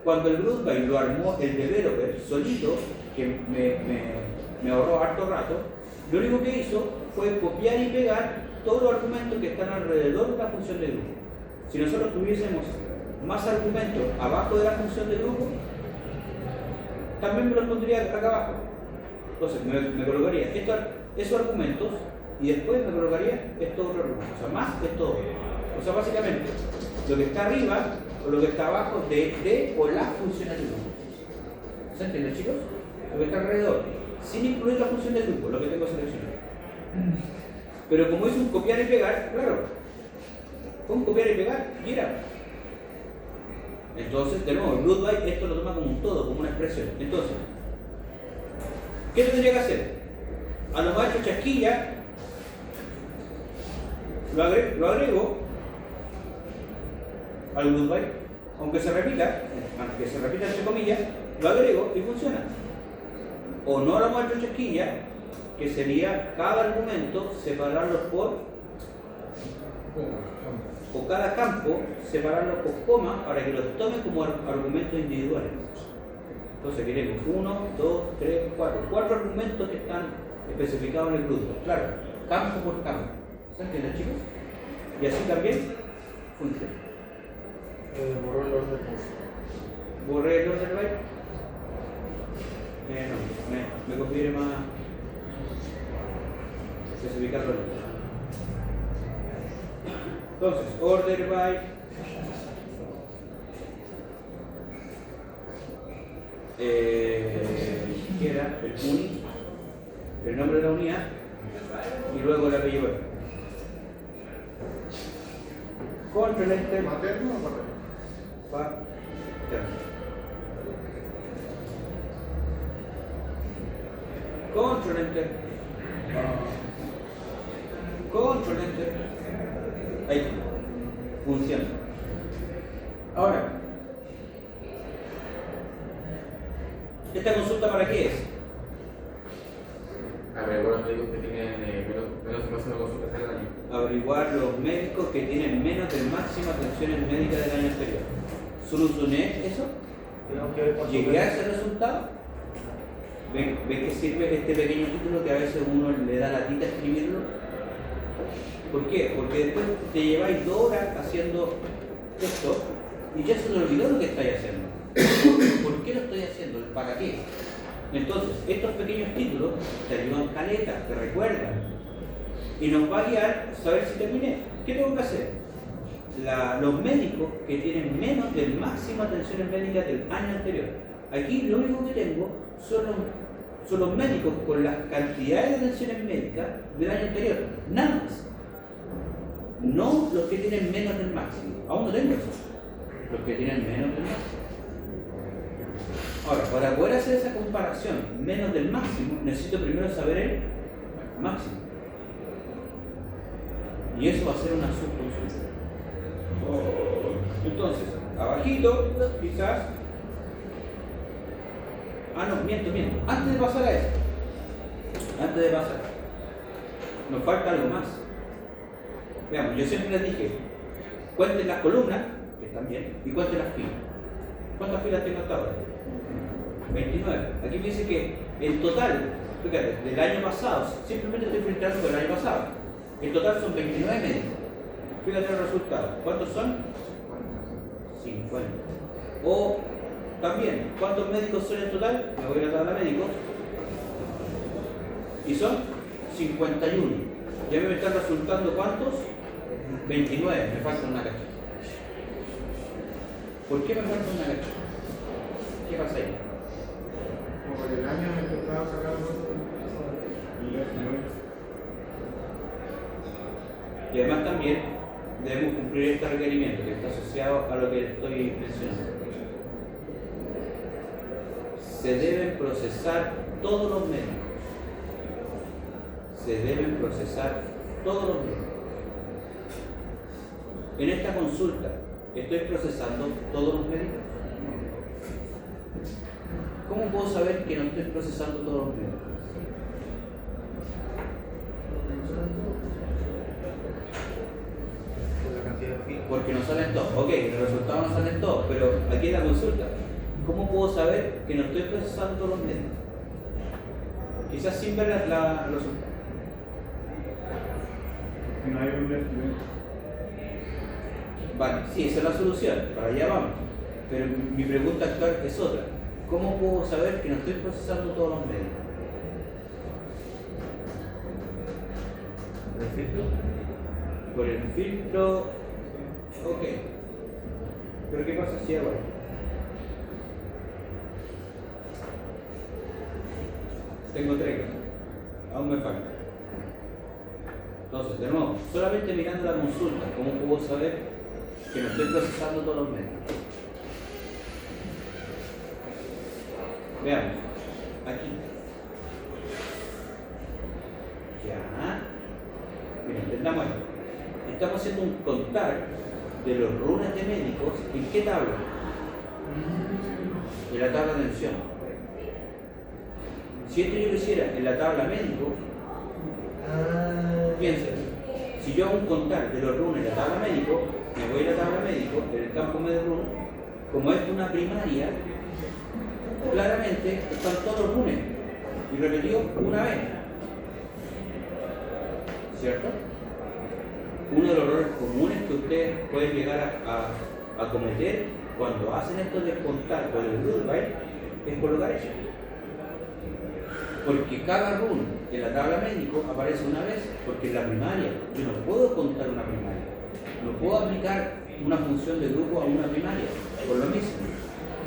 Cuando el root byte lo armó el developer solito, que me ahorró harto rato, lo único que hizo fue copiar y pegar todos los argumentos que están alrededor de la función de grupo. Si nosotros tuviésemos más argumentos abajo de la función de grupo, también me los pondría acá abajo. Entonces me colocaría esos argumentos y después me colocaría estos otros argumentos. O sea, más estos otros. O sea, básicamente, lo que está arriba o lo que está abajo de o las funciones del grupo. ¿Se entiende, chicos? Lo que está alrededor, sin incluir la función del grupo, lo que tengo seleccionado. Pero como es un copiar y pegar, claro, fue un copiar y pegar y era. Entonces, de nuevo, el root byte esto lo toma como un todo, como una expresión. Entonces, ¿qué tendría que hacer? A lo más hecho chasquilla, lo agrego al root byte, aunque se repita entre comillas, lo agrego y funciona. O no lo hemos hecho chasquilla, que sería cada argumento separarlo por, o cada campo separarlo por coma para que los tome como argumentos individuales. Entonces queremos 1, 2, 3, 4 argumentos que están especificados en el grupo. Claro, campo por campo. ¿Se entiende, chicos? Y así también funciona. Borró el orden. ¿Borré el order byte? No, me conviene más especificarlo. Entonces, order byte ¿qué era? El uni, el nombre de la unidad y luego el apellido. Control Enter. ¿Materno o paterno? Control Enter. Control Enter. Ahí funciona. Ahora, ¿esta consulta para qué es? Averiguar los médicos que tienen menos información de consultas al año. Averiguar los médicos que tienen menos de máxima atención médica del año anterior. ¿Solucioné eso? ¿Llegué a ese resultado? ¿Ven que sirve este pequeño título que a veces uno le da la tita a escribirlo? ¿Por qué? Porque después te lleváis 2 horas haciendo esto y ya se te olvidó lo que estáis haciendo. ¿Por qué lo estoy haciendo? ¿Para qué? Entonces, estos pequeños títulos te ayudan caleta, te recuerdan y nos va a guiar a saber si terminé. ¿Qué tengo que hacer? Los médicos que tienen menos de máxima atención médica del año anterior. Aquí lo único que tengo son los médicos con las cantidades de atenciones médicas del año anterior. Nada más. No los que tienen menos del máximo. Aún no tengo eso. Los que tienen menos del máximo. Ahora, para poder hacer esa comparación menos del máximo, necesito primero saber el máximo. Y eso va a ser una subconsulta. Entonces, abajito, quizás. No, miento. Antes de pasar a eso, nos falta algo más. Veamos, yo siempre les dije, cuenten las columnas, que están bien, y cuenten las filas. ¿Cuántas filas tengo hasta ahora? 29. Aquí me dice que en total, fíjate, del año pasado, simplemente estoy filtrando con el año pasado, en total son 29 médicos. Fíjate los resultados. ¿Cuántos son? 50. O también, ¿cuántos médicos son en total? Me voy a la tabla médicos. Y son 51. Ya me están resultando ¿cuántos? 29. Me falta una cacha. ¿Por qué me falta una cacha? ¿Qué pasa ahí? Como que el año en el que estaba sacando y además también debemos cumplir este requerimiento que está asociado a lo que estoy mencionando. Se deben procesar todos los médicos. Se deben procesar todos los médicos. En esta consulta, ¿estoy procesando todos los médicos? ¿Cómo puedo saber que no estoy procesando todos los medios? Por la cantidad de feed. Porque no salen todos. Ok, los resultados no salen todos, pero aquí en la consulta, ¿cómo puedo saber que no estoy procesando todos los medios? Quizás sin ver los resultados. Que no hay un vertido. Vale, sí, esa es la solución, para allá vamos. Pero mi pregunta actual es otra. ¿Cómo puedo saber que no estoy procesando todos los medios? ¿El filtro? Por el filtro. Ok. Pero ¿qué pasa si hago esto? Tengo 3. Aún me falta. Entonces, de nuevo, solamente mirando la consulta, ¿cómo puedo saber que no estoy procesando todos los medios? Veamos. Aquí. Ya. Mira, entendamos esto. Estamos haciendo un contar de los runes de médicos. ¿En qué tabla? En la tabla de atención. Si esto yo lo hiciera en la tabla médico, piensen, si yo hago un contar de los runes en la tabla médico, me voy a la tabla médico, en el campo medio run, como es una primaria, claramente están todos los runes y repetido una vez. ¿Cierto? Uno de los errores comunes que ustedes pueden llegar a cometer cuando hacen esto de contar con el root byte es colocar eso. Porque cada run en la tabla médico aparece una vez, porque en la primaria yo no puedo contar una primaria, no puedo aplicar una función de grupo a una primaria, por lo mismo,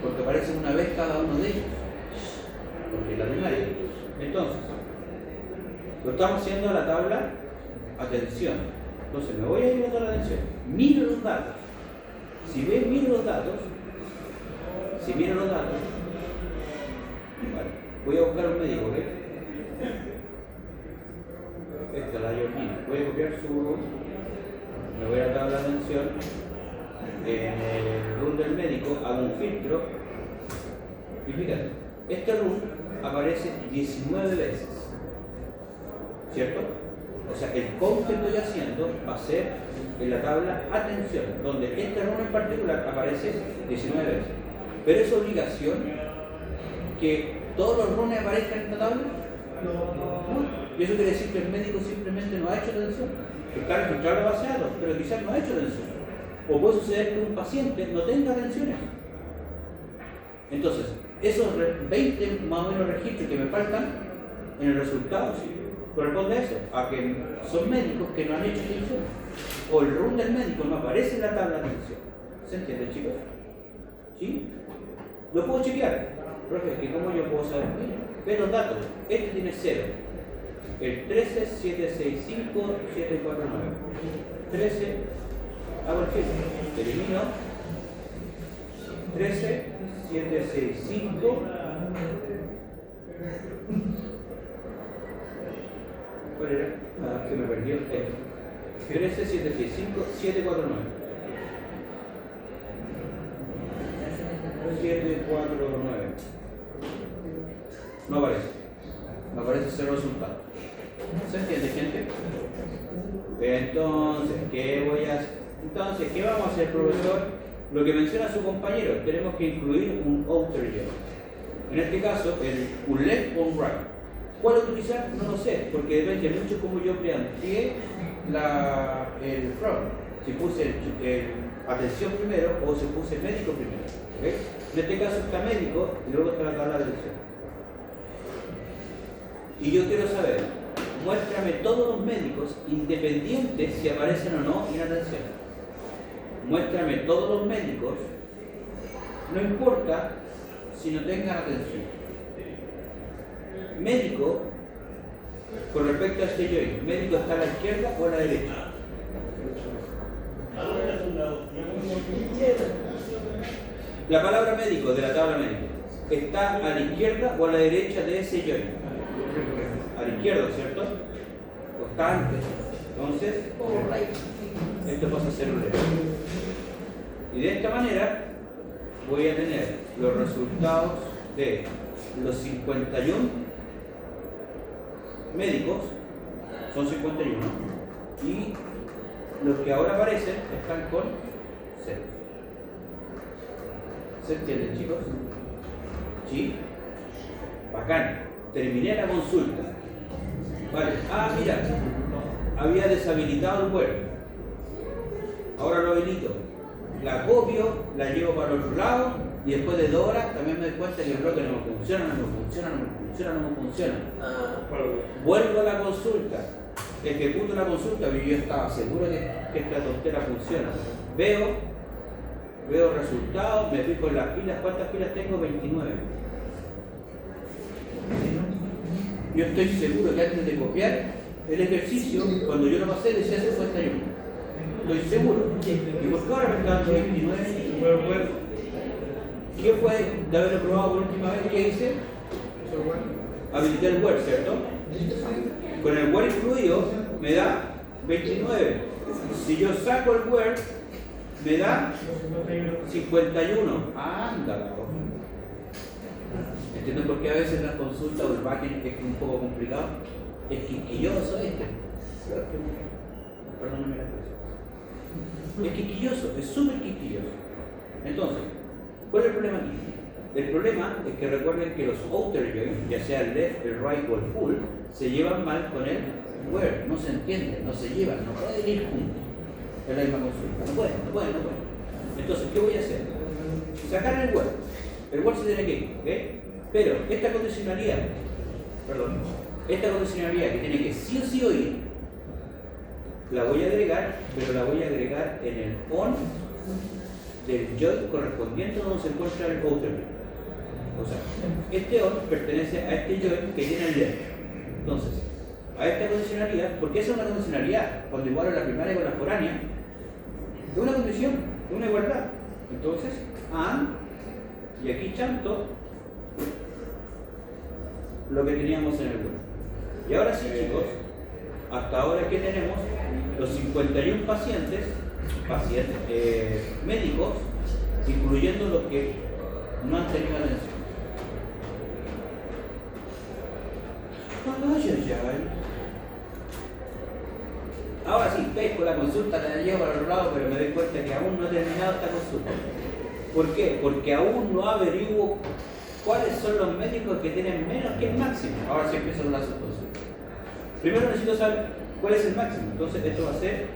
porque aparece una vez cada uno de ellos, porque es la primaria. Entonces, lo estamos haciendo a la tabla atención. Entonces me voy a ir a la tabla atención, miro los datos. Si miro los datos, vale, voy a buscar un médico, ¿ok? Esta es la Georgina. Voy a copiar su room, me voy a la tabla de atención, en el room del médico hago un filtro y fíjate, este room aparece 19 veces, ¿cierto? O sea, el count que estoy haciendo va a ser en la tabla atención, donde este room en particular aparece 19 veces. Pero es obligación que todos los runes aparezcan en esta tabla. No. Y eso quiere decir que el médico simplemente no ha hecho atención. Que está registrado la base de datos, pero quizás no ha hecho atención. O puede suceder que un paciente no tenga atenciones. Entonces, esos 20 más o menos registros que me faltan en el resultado, ¿sí? Corresponde a eso, a que son médicos que no han hecho atención. O el run del médico no aparece en la tabla de atención. ¿Se entiende, chicos? ¿Sí? Lo puedo chequear. Profe, que ¿cómo yo puedo saber? Mira, ve los datos. Este tiene 0. El 13, 765, 749. 13, hago el filtro. Elimino. 13, 765. ¿Cuál era? Ah, se me perdió. 13, 765, 749. 749. No aparece. No aparece 0 resultados. ¿Se entiende, gente? Entonces, ¿qué voy a hacer? Entonces, ¿qué vamos a hacer, profesor? Lo que menciona su compañero, tenemos que incluir un outer join. En este caso, un left o un right. ¿Cuál utilizar? No lo sé, porque depende mucho cómo yo planteé el front. Si puse atención primero o si puse médico primero. ¿Okay? En este caso está médico y luego está la tabla de atención. Y yo quiero saber, muéstrame todos los médicos independientes si aparecen o no en atención. Muéstrame todos los médicos, no importa si no tengan atención. Médico, con respecto a este join, ¿médico está a la izquierda o a la derecha? La palabra médico de la tabla médico, ¿está a la izquierda o a la derecha de ese join? A la izquierda, ¿cierto? ¿O está antes? Entonces, esto pasa a ser un left. Y de esta manera voy a tener los resultados de los 51 médicos, son 51, y los que ahora aparecen están con 0. ¿Se entienden, chicos? ¿Sí? Bacán. Terminé la consulta. Vale. Ah, mira. Había deshabilitado el web. Ahora lo habilito. La copio, la llevo para el otro lado y después de 2 horas también me doy cuenta que el bloque no me funciona, no me funciona, no me funciona, no me funciona. Vuelvo a la consulta. Ejecuto la consulta, pero yo estaba seguro que esta tontera funciona. Veo resultados, me fijo en las filas. ¿Cuántas filas tengo? 29. Yo estoy seguro que antes de copiar el ejercicio, cuando yo lo pasé, decía 51. Estoy seguro. ¿Y por qué ahora me está dando 29? ¿Qué fue de haberlo probado por última vez? ¿Qué hice? Habilité el Word, ¿cierto? Con el Word incluido me da 29. Si yo saco el Word, me da 51. Anda, ¿entienden por qué a veces las consultas o el backend es un poco complicado? Es quisquilloso Perdóname la expresión. Es quisquilloso, es súper quisquilloso. Entonces, ¿cuál es el problema aquí? El problema es que recuerden que los outer joins, ya sea el left, el right o el full, se llevan mal con el where, no se entienden, no se llevan, no pueden ir juntos en la misma consulta, no pueden. Entonces, ¿qué voy a hacer? Sacar el where. El where se tiene que ir, ¿ok? Pero esta condicionalidad que tiene que sí o sí oír, la voy a agregar, pero la voy a agregar en el on del join correspondiente donde se encuentra el outer join. O sea, este on pertenece a este join que tiene el left. Entonces, a esta condicionalidad, porque esa es una condicionalidad, cuando igualo la primaria con la foránea, es una condición, es una igualdad. Entonces, and, y aquí chanto lo que teníamos en el web. Y ahora sí, chicos, hasta ahora que tenemos los 51 pacientes médicos, incluyendo los que no han tenido atención. Ahora sí, pesco la consulta, la llevo para el otro lado, pero me doy cuenta que aún no he terminado esta consulta. ¿Por qué? Porque aún no averiguo cuáles son los médicos que tienen menos que el máximo. Ahora sí empiezo con la subconsulta. Primero necesito saber cuál es el máximo. Entonces esto va a ser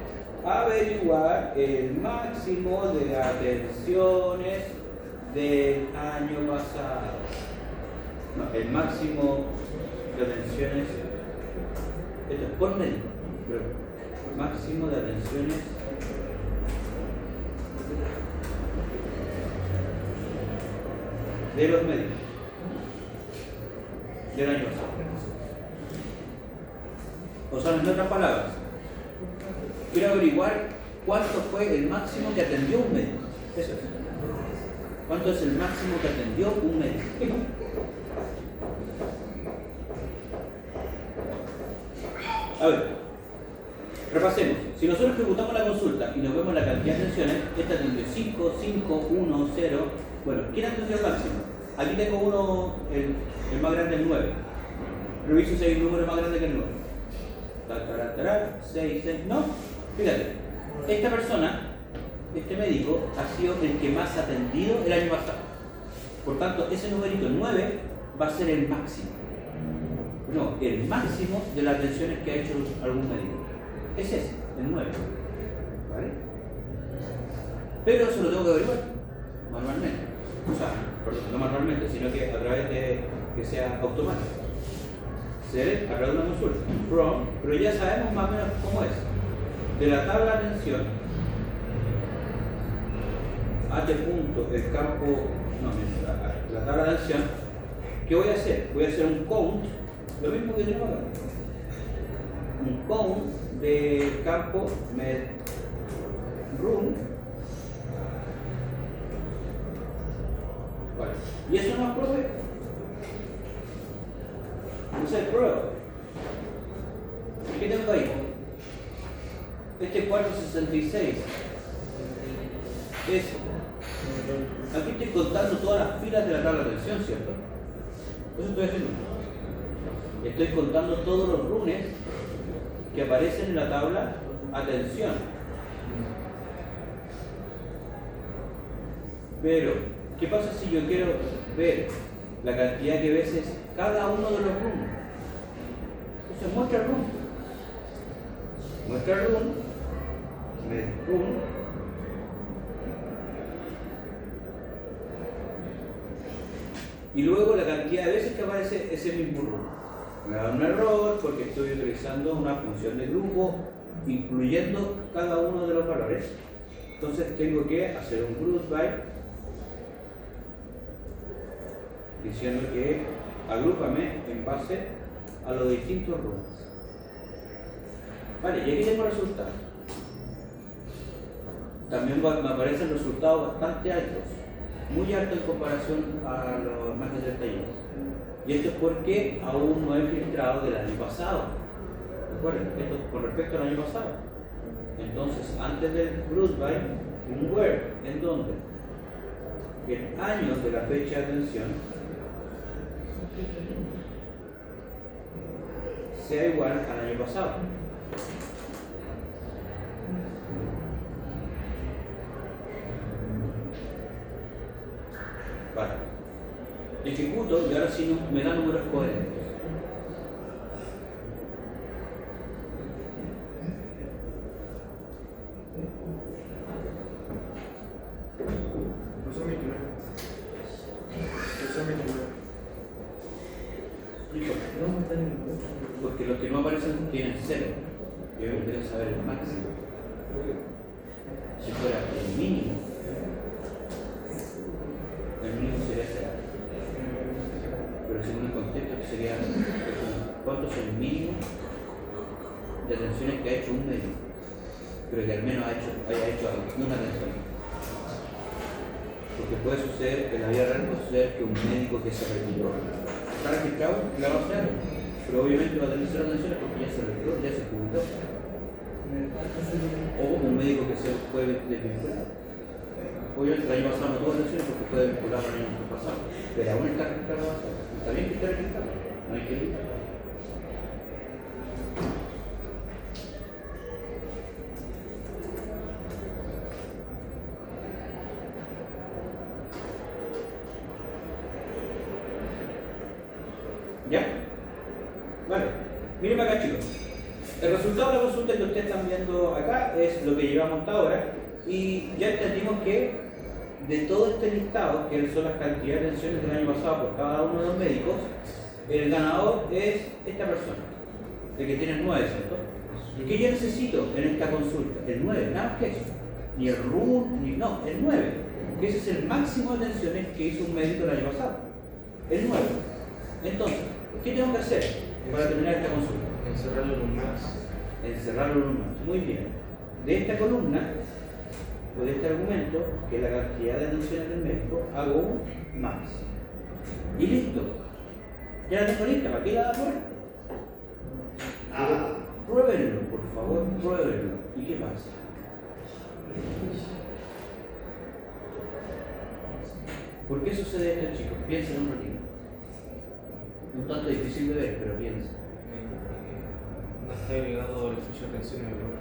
averiguar el máximo de atenciones del año pasado. No, el máximo de atenciones. Esto es por médico. Pero máximo de atenciones de los médicos del año pasado. O sea, en otras palabras, quiero averiguar cuánto fue el máximo que atendió un médico. Eso es. ¿Cuánto es el máximo que atendió un médico? A ver, repasemos. Si nosotros ejecutamos la consulta y nos vemos la cantidad de atenciones, esta atendió 5, 5, 1, 0. Bueno, ¿quién atendió el máximo? Aquí tengo uno, el más grande, el 9. Reviso si hay un número más grande que el 9. 6, 6, no. Fíjate, esta persona, este médico, ha sido el que más ha atendido el año pasado. Por tanto, ese numerito 9 va a ser el máximo. No, el máximo de las atenciones que ha hecho algún médico. Es ese, el 9. ¿Vale? Pero eso lo tengo que averiguar manualmente. O sea, perdón, no manualmente, sino que a través de que sea automático. Se a través de una consulta. From, pero ya sabemos más o menos cómo es. De la tabla de atención, a este punto, el campo, no, la tabla de atención, ¿qué voy a hacer? Voy a hacer un count, lo mismo que tenemos acá. Un count de campo medroom. Vale. Y eso no es profe. No sé, prueba. ¿Qué tengo ahí? Este 466 es. Aquí estoy contando todas las filas de la tabla de atención, ¿cierto? Eso estoy haciendo. Estoy contando todos los runes que aparecen en la tabla atención. Pero, ¿qué pasa si yo quiero ver la cantidad de veces cada uno de los runes? Entonces muestra el run. Muestra el run. Me run. Y luego la cantidad de veces que aparece ese mismo run. Me da un error porque estoy utilizando una función de grupo incluyendo cada uno de los valores. Entonces tengo que hacer un group by diciendo que agrúpame en base a los distintos runs. Vale, y aquí tengo resultados. También me aparecen resultados bastante altos, muy altos en comparación a los más de 31. Y esto es porque aún no he filtrado del año pasado. Recuerden, esto con respecto al año pasado. Entonces, antes del group by, un where en donde el año de la fecha de atención sea igual al año pasado. Vale. Ejecuto y ahora sí me da números coherentes. No son 29. No son 29. Porque los que no aparecen tienen 0. Yo me interesa saber el máximo. Si fuera el mínimo sería 0. Pero según el contexto que sería cuánto es el mínimo de atenciones que ha hecho un médico. Pero que al menos haya hecho una atención. Porque puede suceder, en la vida real puede suceder que un médico que se retiró está registrado en la base de datos, pero obviamente va a tener 0 atenciones porque ya se retiró, ya se jubiló. O un médico que se fue desvinculado. Obviamente el año pasado no tuvo atenciones porque fue desvinculado el año pasado, pero aún está registrado en la base de datos. Está bien que esté registrado, no hay que evitar. ¿Ya? Vale. Miren acá, chicos. El resultado de la consulta que ustedes están viendo acá es lo que llevamos hasta ahora y ya entendimos que de todo este listado, que son las cantidades de atenciones del año pasado por cada uno de los médicos, el ganador es esta persona, el que tiene el 9, ¿cierto? ¿Qué yo necesito en esta consulta? El 9, nada más que eso. Ni el RUN, ni no, el 9. Que ese es el máximo de atenciones que hizo un médico el año pasado. El 9. Entonces, ¿qué tengo que hacer para terminar esta consulta? Encerrarlo en un max. Encerrarlo en un max. Muy bien. De esta columna, o de este argumento, que es la cantidad de atenciones del médico, hago un max. Y listo. Ya la tengo lista, ¿para qué la da por? Pruébenlo, por favor, pruébenlo. ¿Y qué pasa? ¿Por qué sucede esto, chicos? Piensen un ratito. Un tanto difícil de ver, pero piensen. No está agregado el fecha de atención en el grupo.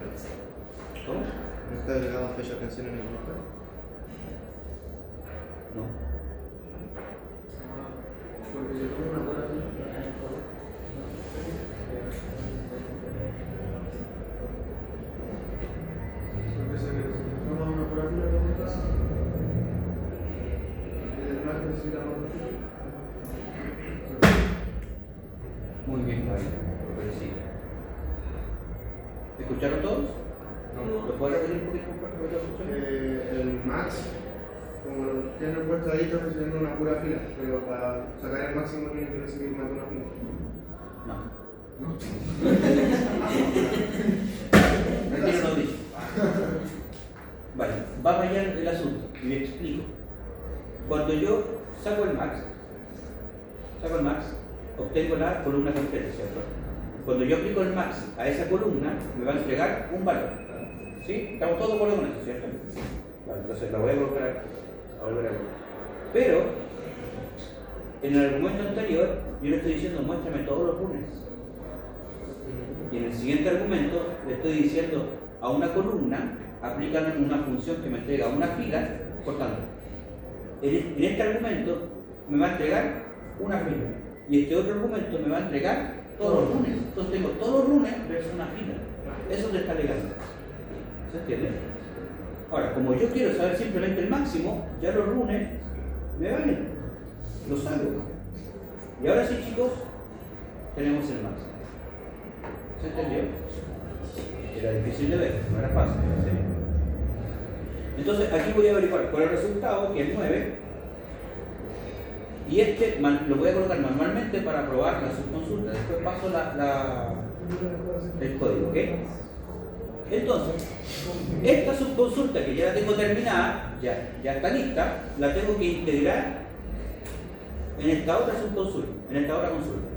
¿Cómo? No está agregado fecha de atención en el grupo. No. Porque se toma una buena fila. Porque se toma una buena fila de la casa. Y además necesita más fila. Muy bien, Javier. Sí. ¿Escucharon todos? No. ¿Lo puedo repetir un poquito para que lo escuchen? El max, como lo tienen puesto ahí, está recibiendo una pura fila, pero para sacar el máximo tiene que recibir más de una fila. No. Retiro lo dicho. Vale, va para allá el asunto y le explico. Cuando yo saco el max, obtengo la columna completa, ¿cierto? Cuando yo aplico el max a esa columna, me va a entregar un valor. ¿Sí? Estamos todos de acuerdo con eso, ¿cierto? Vale, entonces la voy a colocar a volver a colocar. Pero, En el argumento anterior, yo le estoy diciendo, muéstrame todos los lunes. Y en el siguiente argumento, le estoy diciendo a una columna, aplícame una función que me entrega una fila, por tanto, en este argumento me va a entregar una fila. Y este otro argumento me va a entregar todos los lunes. Entonces tengo todos los lunes versus una fila. Eso te está alegando. ¿Se entiende? Ahora, como yo quiero saber simplemente el máximo, ya los lunes me valen. Los salgo. Y ahora sí, chicos, tenemos el máximo. ¿Se entendió? Era difícil de ver, no era fácil. ¿Sí? Entonces, aquí voy a averiguar cuál es el resultado, que es 9. Y este lo voy a colocar manualmente para probar la subconsulta. Después paso el código, ¿ok? Entonces, esta subconsulta que ya la tengo terminada, ya está lista, la tengo que integrar en esta otra subconsulta, en esta otra consulta,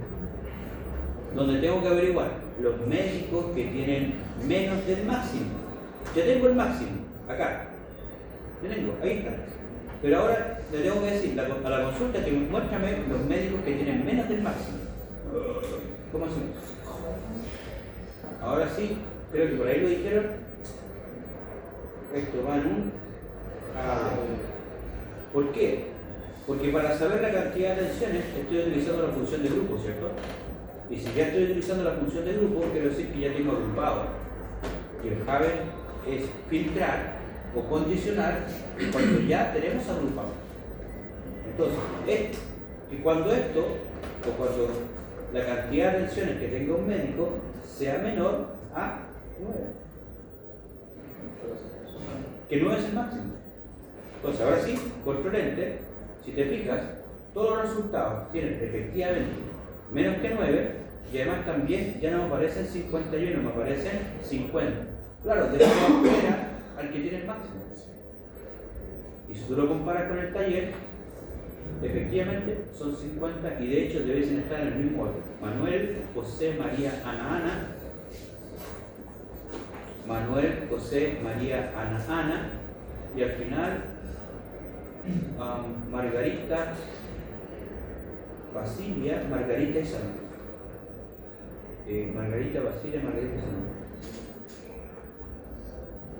donde tengo que averiguar los médicos que tienen menos del máximo. Ya tengo el máximo, acá. Ya tengo, ahí está. Pero ahora le tengo que decir a la consulta que muéstrame los médicos que tienen menos del máximo. ¿Cómo hacemos? Ahora sí, creo que por ahí lo dijeron. Esto va en un... ¿Por qué? Porque para saber la cantidad de tensiones estoy utilizando la función de grupo, ¿cierto? Y si ya estoy utilizando la función de grupo, quiero decir que ya tengo agrupado. Y el Haber es filtrar o condicionar cuando ya tenemos agrupado. Entonces, que cuando esto, o cuando la cantidad de tensiones que tenga un médico sea menor a 9. Que 9 es el máximo. Entonces, ahora sí, control enter, si te fijas, todos los resultados tienen efectivamente menos que 9 y además también ya no me aparecen 51, me aparecen 50. Claro, de todas maneras al que tiene el máximo. Y si tú lo comparas con el taller, efectivamente son 50 y de hecho deben estar en el mismo orden. Manuel, José, María, Ana. Manuel, José, María, Ana. Y al final, Margarita, Basilia, Margarita y Santos. Margarita, Basilia, Margarita y Santos.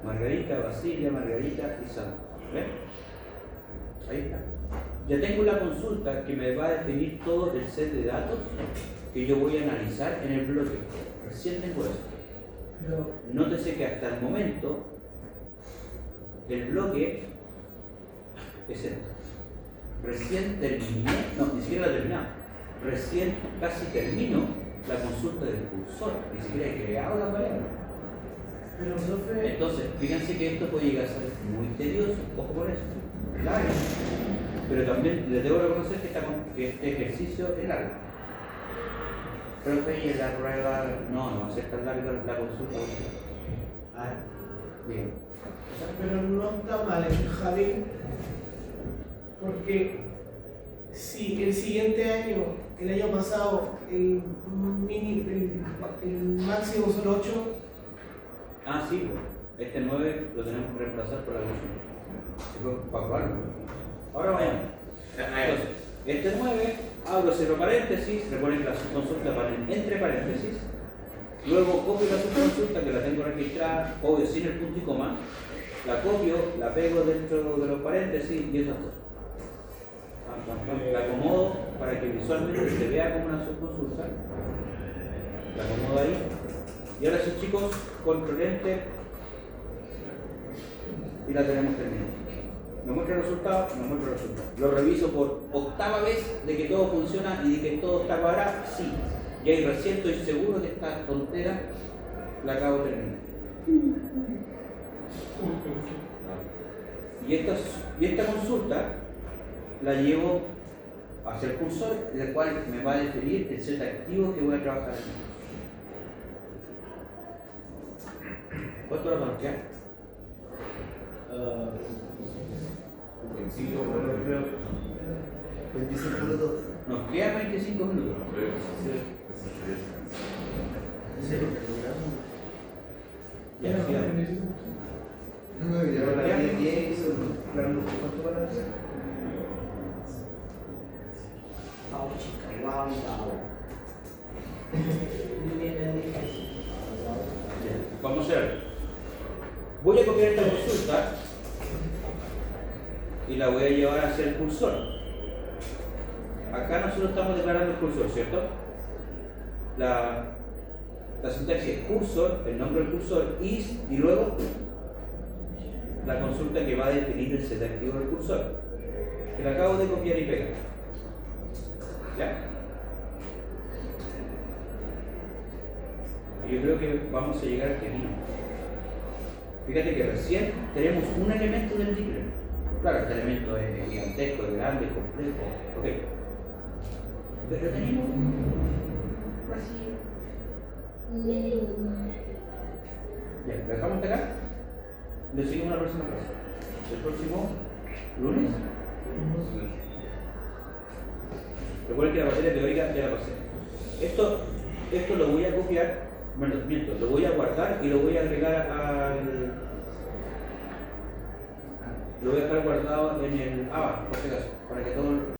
Margarita, Basilia, Margarita y Santos. ¿Ven? Ahí está. Ya tengo la consulta que me va a definir todo el set de datos que yo voy a analizar en el bloque. Recién tengo esto. Nótese que hasta el momento el bloque es esto. Recién terminé, no, ni siquiera lo he terminado. Recién casi termino la consulta del cursor, ni siquiera he creado la variable. Pero, profe... Entonces, fíjense que esto puede llegar a ser muy tedioso, ojo por eso, largo. Pero también les debo reconocer que este ejercicio es largo. Profe, y en la prueba no va a ser tan larga la consulta. Bien. Pero no está mal el Javi, porque si el siguiente año, el año pasado, el máximo son 8. Sí, pues. Este 9 lo tenemos que reemplazar por la consulta. Para probarlo. Ahora vayamos. Entonces, este 9, abro cero paréntesis, reponen la subconsulta entre paréntesis, luego copio la subconsulta que la tengo registrada, obvio sin el punto y coma, la copio, la pego dentro de los paréntesis y esas cosas. La acomodo para que visualmente se vea como una subconsulta. La acomodo ahí. Y ahora sí, chicos, control enter y la tenemos terminada. Me muestra el resultado, Lo reviso por octava vez de que todo funciona y de que todo está cuadrado. Sí. Y ahí recién estoy seguro que esta tontera la acabo de terminar. Y esta consulta la llevo hacia el cursor, el cual me va a definir el set activo que voy a trabajar aquí. ¿Cuánto lo vamos a quedar? 25 25 minutos. Nos quedan 25 minutos. Sí, Ya, sigamos. no, ya la 10 hizo. ¿Cuánto van a hacer? Vamos a hacer algo. Voy a copiar esta consulta y la voy a llevar hacia el cursor. Acá nosotros estamos declarando el cursor, ¿cierto? La sintaxis es cursor, el nombre del cursor, is, y luego la consulta que va a definir el set activo del cursor, que la acabo de copiar y pegar. ¿Ya? Y yo creo que vamos a llegar al camino. Fíjate que recién tenemos un elemento del deep learning. Claro, este elemento es gigantesco, es grande, es complejo. Ok. Pero tenemos vacío. Ya, ¿lo dejamos hasta acá? Le seguimos la próxima clase. El próximo lunes. Recuerden que la materia teórica ya la pasé. Esto lo voy a copiar, bueno, miento, lo voy a guardar y lo voy a agregar lo voy a dejar guardado en el ABA, por si acaso, para que todo